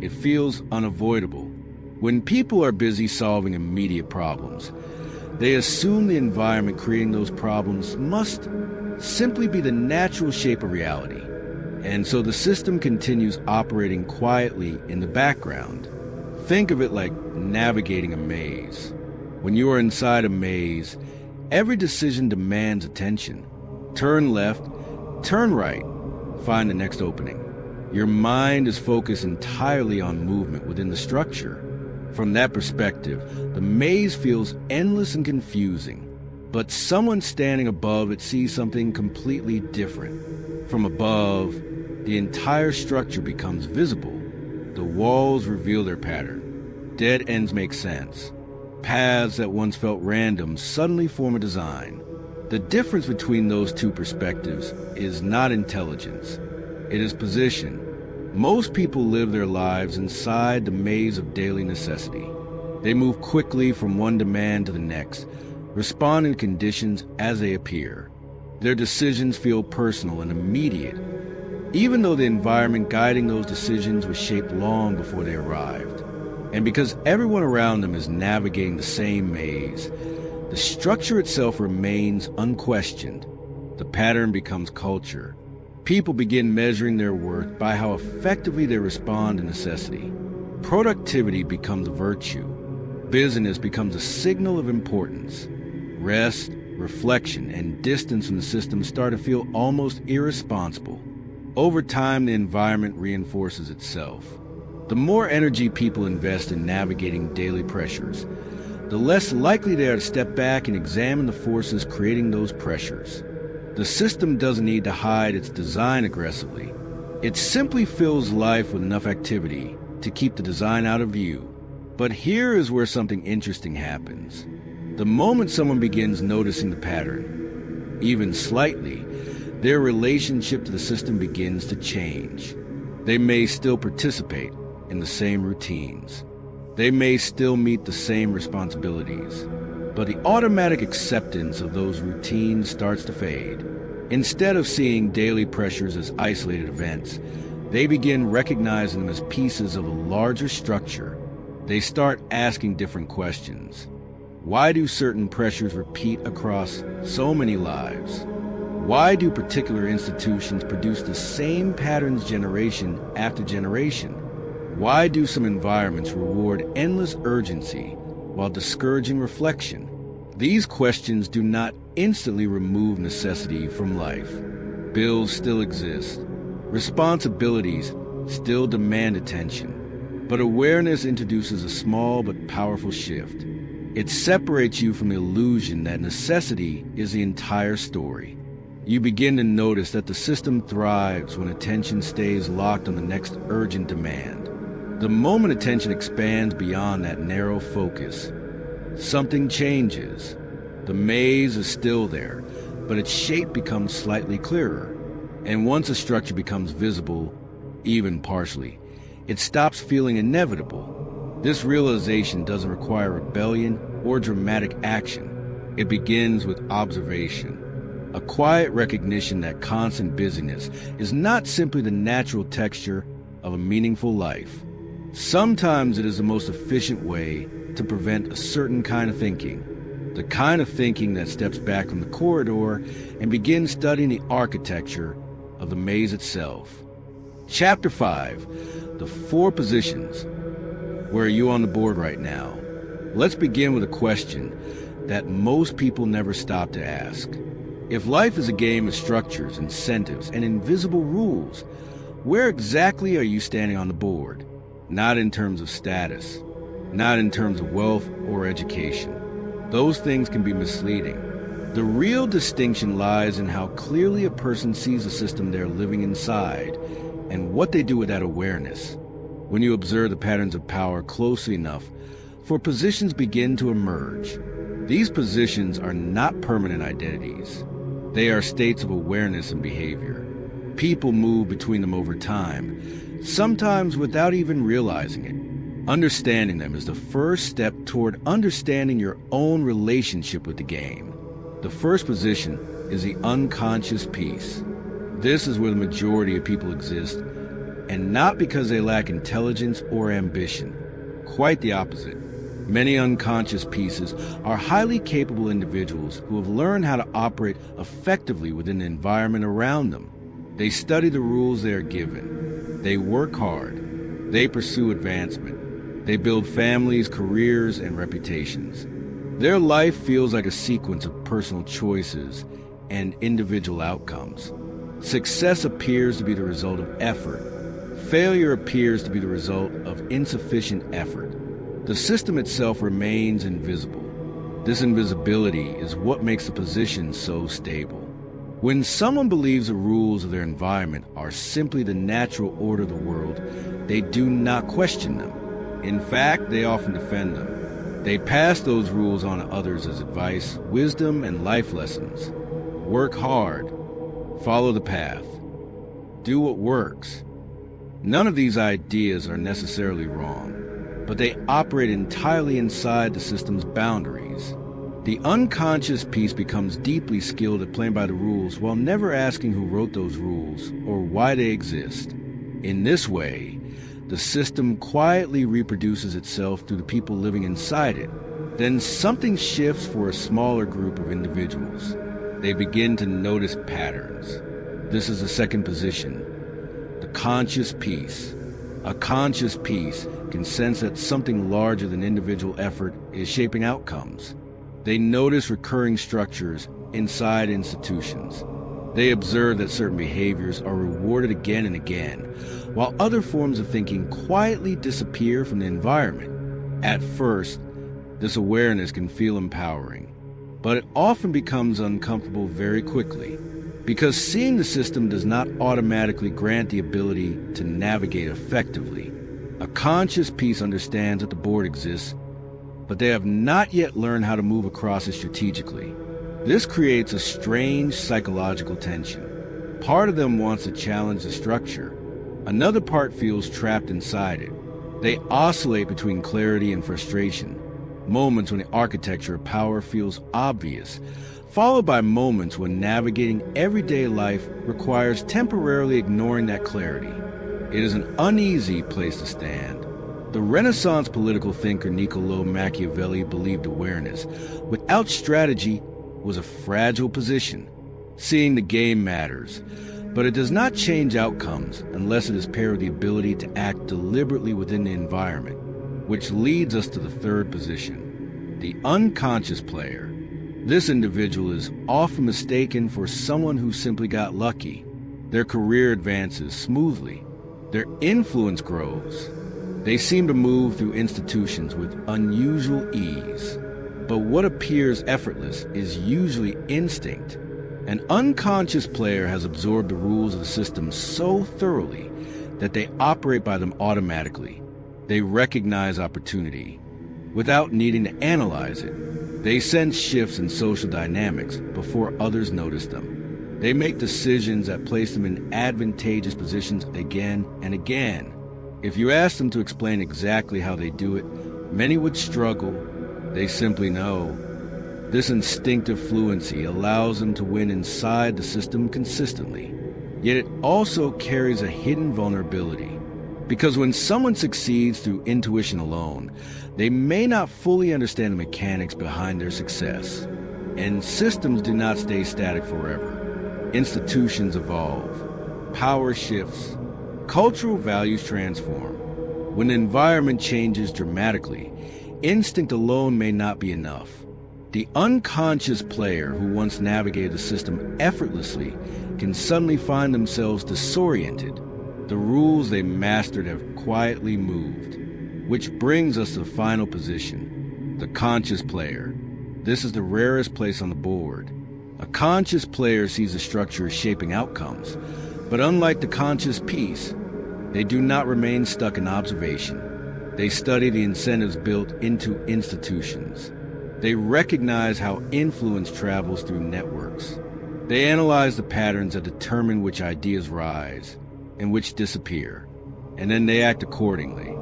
[SPEAKER 1] It feels unavoidable. When people are busy solving immediate problems, they assume the environment creating those problems must simply be the natural shape of reality. And so the system continues operating quietly in the background. Think of it like navigating a maze. When you are inside a maze, every decision demands attention. Turn left, turn right, find the next opening. Your mind is focused entirely on movement within the structure. From that perspective, the maze feels endless and confusing. But someone standing above it sees something completely different. From above, the entire structure becomes visible. The walls reveal their pattern. Dead ends make sense. Paths that once felt random suddenly form a design. The difference between those two perspectives is not intelligence. It is position. Most people live their lives inside the maze of daily necessity. They move quickly from one demand to the next, responding to conditions as they appear. Their decisions feel personal and immediate, even though the environment guiding those decisions was shaped long before they arrived. And because everyone around them is navigating the same maze, the structure itself remains unquestioned. The pattern becomes culture. People begin measuring their worth by how effectively they respond to necessity. Productivity becomes a virtue. Busyness becomes a signal of importance. Rest, reflection, and distance from the system start to feel almost irresponsible. Over time, the environment reinforces itself. The more energy people invest in navigating daily pressures, the less likely they are to step back and examine the forces creating those pressures. The system doesn't need to hide its design aggressively. It simply fills life with enough activity to keep the design out of view. But here is where something interesting happens. The moment someone begins noticing the pattern, even slightly, their relationship to the system begins to change. They may still participate in the same routines. They may still meet the same responsibilities, but the automatic acceptance of those routines starts to fade. Instead of seeing daily pressures as isolated events, they begin recognizing them as pieces of a larger structure. They start asking different questions. Why do certain pressures repeat across so many lives? Why do particular institutions produce the same patterns generation after generation? Why do some environments reward endless urgency while discouraging reflection? These questions do not instantly remove necessity from life. Bills still exist. Responsibilities still demand attention. But awareness introduces a small but powerful shift. It separates you from the illusion that necessity is the entire story. You begin to notice that the system thrives when attention stays locked on the next urgent demand. The moment attention expands beyond that narrow focus, something changes. The maze is still there, but its shape becomes slightly clearer. And once a structure becomes visible, even partially, it stops feeling inevitable. This realization doesn't require rebellion or dramatic action. It begins with observation, a quiet recognition that constant busyness is not simply the natural texture of a meaningful life. Sometimes it is the most efficient way to prevent a certain kind of thinking, the kind of thinking that steps back from the corridor and begins studying the architecture of the maze itself. Chapter 5, the 4 positions. Where are you on the board right now? Let's begin with a question that most people never stop to ask. If life is a game of structures, incentives, and invisible rules, where exactly are you standing on the board? Not in terms of status, not in terms of wealth or education. Those things can be misleading. The real distinction lies in how clearly a person sees the system they're living inside and what they do with that awareness. When you observe the patterns of power closely enough, 4 positions begin to emerge. These positions are not permanent identities. They are states of awareness and behavior. People move between them over time, sometimes without even realizing it. Understanding them is the first step toward understanding your own relationship with the game. The first position is the unconscious piece. This is where the majority of people exist, and not because they lack intelligence or ambition. Quite the opposite. Many unconscious pieces are highly capable individuals who have learned how to operate effectively within the environment around them. They study the rules they are given. They work hard. They pursue advancement. They build families, careers, and reputations. Their life feels like a sequence of personal choices and individual outcomes. Success appears to be the result of effort. Failure appears to be the result of insufficient effort. The system itself remains invisible. This invisibility is what makes the position so stable. When someone believes the rules of their environment are simply the natural order of the world, they do not question them. In fact, they often defend them. They pass those rules on to others as advice, wisdom, and life lessons. Work hard. Follow the path. Do what works. None of these ideas are necessarily wrong, but they operate entirely inside the system's boundaries. The unconscious piece becomes deeply skilled at playing by the rules while never asking who wrote those rules or why they exist. In this way, the system quietly reproduces itself through the people living inside it. Then something shifts for a smaller group of individuals. They begin to notice patterns. This is the second position. The conscious piece. A conscious piece can sense that something larger than individual effort is shaping outcomes. They notice recurring structures inside institutions. They observe that certain behaviors are rewarded again and again, while other forms of thinking quietly disappear from the environment. At first, this awareness can feel empowering, but it often becomes uncomfortable very quickly. Because seeing the system does not automatically grant the ability to navigate effectively. A conscious piece understands that the board exists, but they have not yet learned how to move across it strategically. This creates a strange psychological tension. Part of them wants to challenge the structure. Another part feels trapped inside it. They oscillate between clarity and frustration, moments when the architecture of power feels obvious, followed by moments when navigating everyday life requires temporarily ignoring that clarity. It is an uneasy place to stand. The Renaissance political thinker Niccolò Machiavelli believed awareness, without strategy, was a fragile position. Seeing the game matters, but it does not change outcomes unless it is paired with the ability to act deliberately within the environment, which leads us to the third position, the unconscious player. This individual is often mistaken for someone who simply got lucky. Their career advances smoothly. Their influence grows. They seem to move through institutions with unusual ease. But what appears effortless is usually instinct. An unconscious player has absorbed the rules of the system so thoroughly that they operate by them automatically. They recognize opportunity without needing to analyze it. They sense shifts in social dynamics before others notice them. They make decisions that place them in advantageous positions again and again. If you ask them to explain exactly how they do it, many would struggle. They simply know. This instinctive fluency allows them to win inside the system consistently. Yet it also carries a hidden vulnerability. Because when someone succeeds through intuition alone, they may not fully understand the mechanics behind their success. And systems do not stay static forever. Institutions evolve. Power shifts. Cultural values transform. When the environment changes dramatically, instinct alone may not be enough. The unconscious player who once navigated the system effortlessly can suddenly find themselves disoriented. The rules they mastered have quietly moved. Which brings us to the final position, the conscious player. This is the rarest place on the board. A conscious player sees the structure as shaping outcomes, but unlike the conscious piece, they do not remain stuck in observation. They study the incentives built into institutions. They recognize how influence travels through networks. They analyze the patterns that determine which ideas rise and which disappear, and then they act accordingly.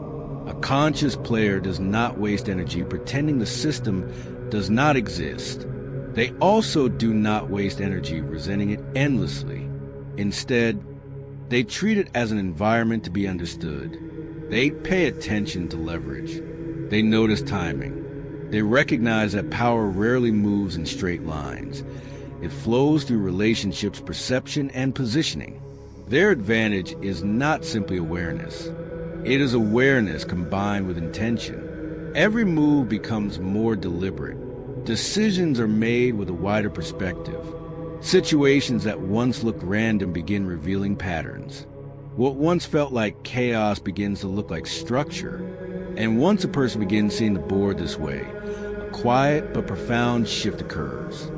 [SPEAKER 1] A conscious player does not waste energy pretending the system does not exist. They also do not waste energy resenting it endlessly. Instead, they treat it as an environment to be understood. They pay attention to leverage. They notice timing. They recognize that power rarely moves in straight lines. It flows through relationships, perception, and positioning. Their advantage is not simply awareness. It is awareness combined with intention. Every move becomes more deliberate. Decisions are made with a wider perspective. Situations that once looked random begin revealing patterns. What once felt like chaos begins to look like structure. And once a person begins seeing the board this way, a quiet but profound shift occurs.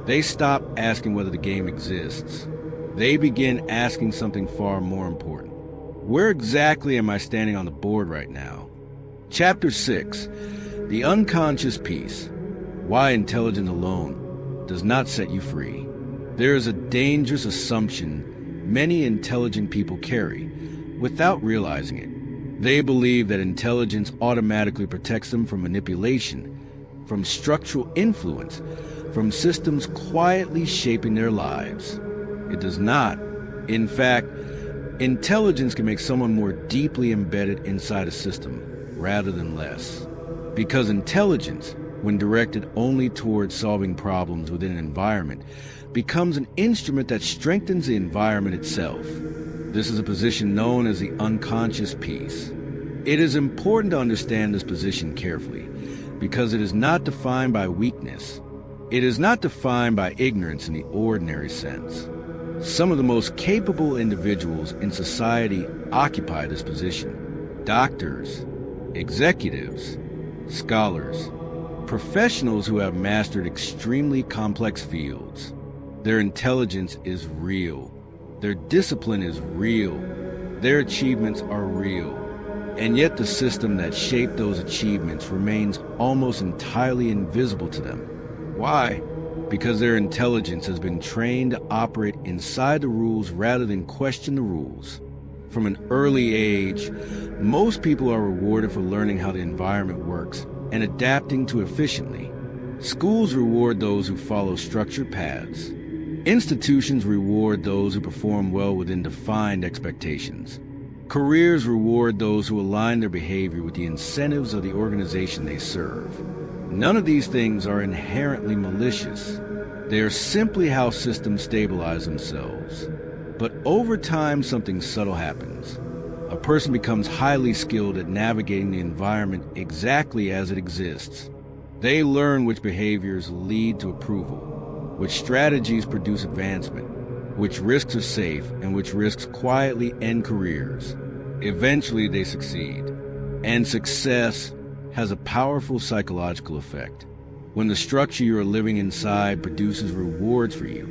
[SPEAKER 1] They stop asking whether the game exists. They begin asking something far more important. Where exactly am I standing on the board right now? Chapter 6. The Unconscious Piece. Why intelligence alone does not set you free. There is a dangerous assumption many intelligent people carry without realizing it. They believe that intelligence automatically protects them from manipulation, from structural influence, from systems quietly shaping their lives. It does not. In fact, intelligence can make someone more deeply embedded inside a system rather than less. Because intelligence, when directed only towards solving problems within an environment, becomes an instrument that strengthens the environment itself. This is a position known as the unconscious piece. It is important to understand this position carefully, because it is not defined by weakness. It is not defined by ignorance in the ordinary sense. Some of the most capable individuals in society occupy this position. Doctors, executives, scholars, professionals who have mastered extremely complex fields. Their intelligence is real. Their discipline is real. Their achievements are real. And yet the system that shaped those achievements remains almost entirely invisible to them. Why? Because their intelligence has been trained to operate inside the rules rather than question the rules. From an early age, most people are rewarded for learning how the environment works and adapting to efficiently. Schools reward those who follow structured paths. Institutions reward those who perform well within defined expectations. Careers reward those who align their behavior with the incentives of the organization they serve. None of these things are inherently malicious. They are simply how systems stabilize themselves. But over time, something subtle happens. A person becomes highly skilled at navigating the environment exactly as it exists. They learn which behaviors lead to approval, which strategies produce advancement, which risks are safe, and which risks quietly end careers. Eventually, they succeed. And success has a powerful psychological effect. When the structure you are living inside produces rewards for you,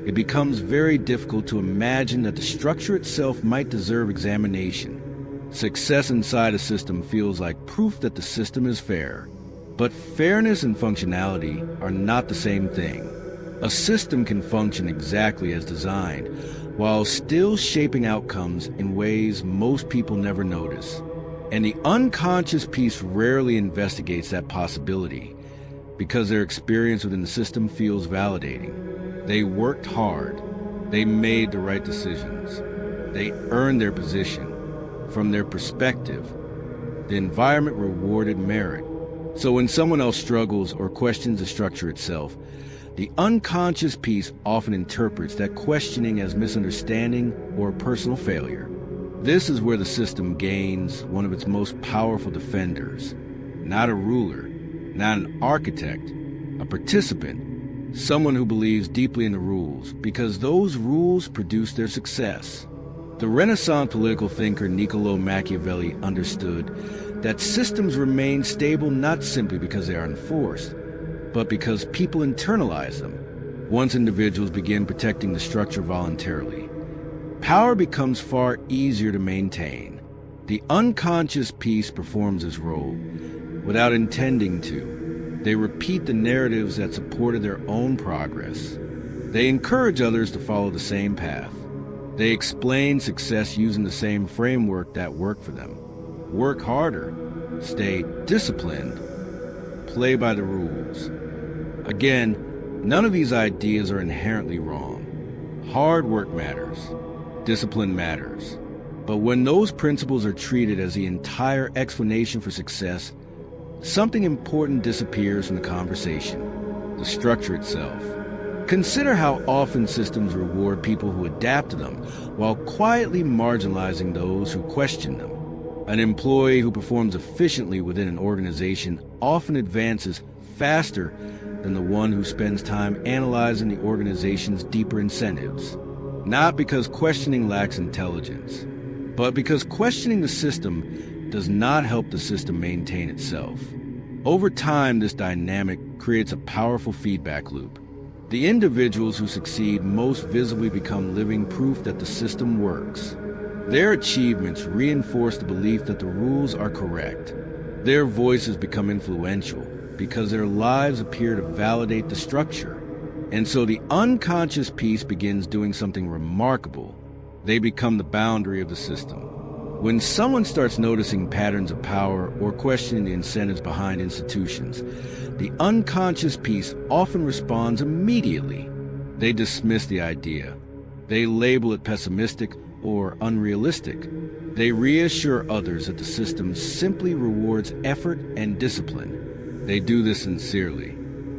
[SPEAKER 1] it becomes very difficult to imagine that the structure itself might deserve examination. Success inside a system feels like proof that the system is fair. But fairness and functionality are not the same thing. A system can function exactly as designed, while still shaping outcomes in ways most people never notice. And the unconscious piece rarely investigates that possibility, because their experience within the system feels validating. They worked hard. They made the right decisions. They earned their position. From their perspective, the environment rewarded merit. So when someone else struggles or questions the structure itself, the unconscious piece often interprets that questioning as misunderstanding or personal failure. This is where the system gains one of its most powerful defenders. Not a ruler, not an architect, a participant, someone who believes deeply in the rules, because those rules produce their success. The Renaissance political thinker Niccolò Machiavelli understood that systems remain stable not simply because they are enforced, but because people internalize them. Once individuals begin protecting the structure voluntarily, power becomes far easier to maintain. The unconscious piece performs its role without intending to. They repeat the narratives that supported their own progress. They encourage others to follow the same path. They explain success using the same framework that worked for them. Work harder, stay disciplined, play by the rules. Again, none of these ideas are inherently wrong. Hard work matters. Discipline matters. But when those principles are treated as the entire explanation for success, something important disappears from the conversation: the structure itself. Consider how often systems reward people who adapt to them, while quietly marginalizing those who question them. An employee who performs efficiently within an organization often advances faster than the one who spends time analyzing the organization's deeper incentives. Not because questioning lacks intelligence, but because questioning the system does not help the system maintain itself. Over time, this dynamic creates a powerful feedback loop. The individuals who succeed most visibly become living proof that the system works. Their achievements reinforce the belief that the rules are correct. Their voices become influential because their lives appear to validate the structure. And so the unconscious piece begins doing something remarkable. They become the boundary of the system. When someone starts noticing patterns of power or questioning the incentives behind institutions, the unconscious piece often responds immediately. They dismiss the idea. They label it pessimistic or unrealistic. They reassure others that the system simply rewards effort and discipline. They do this sincerely.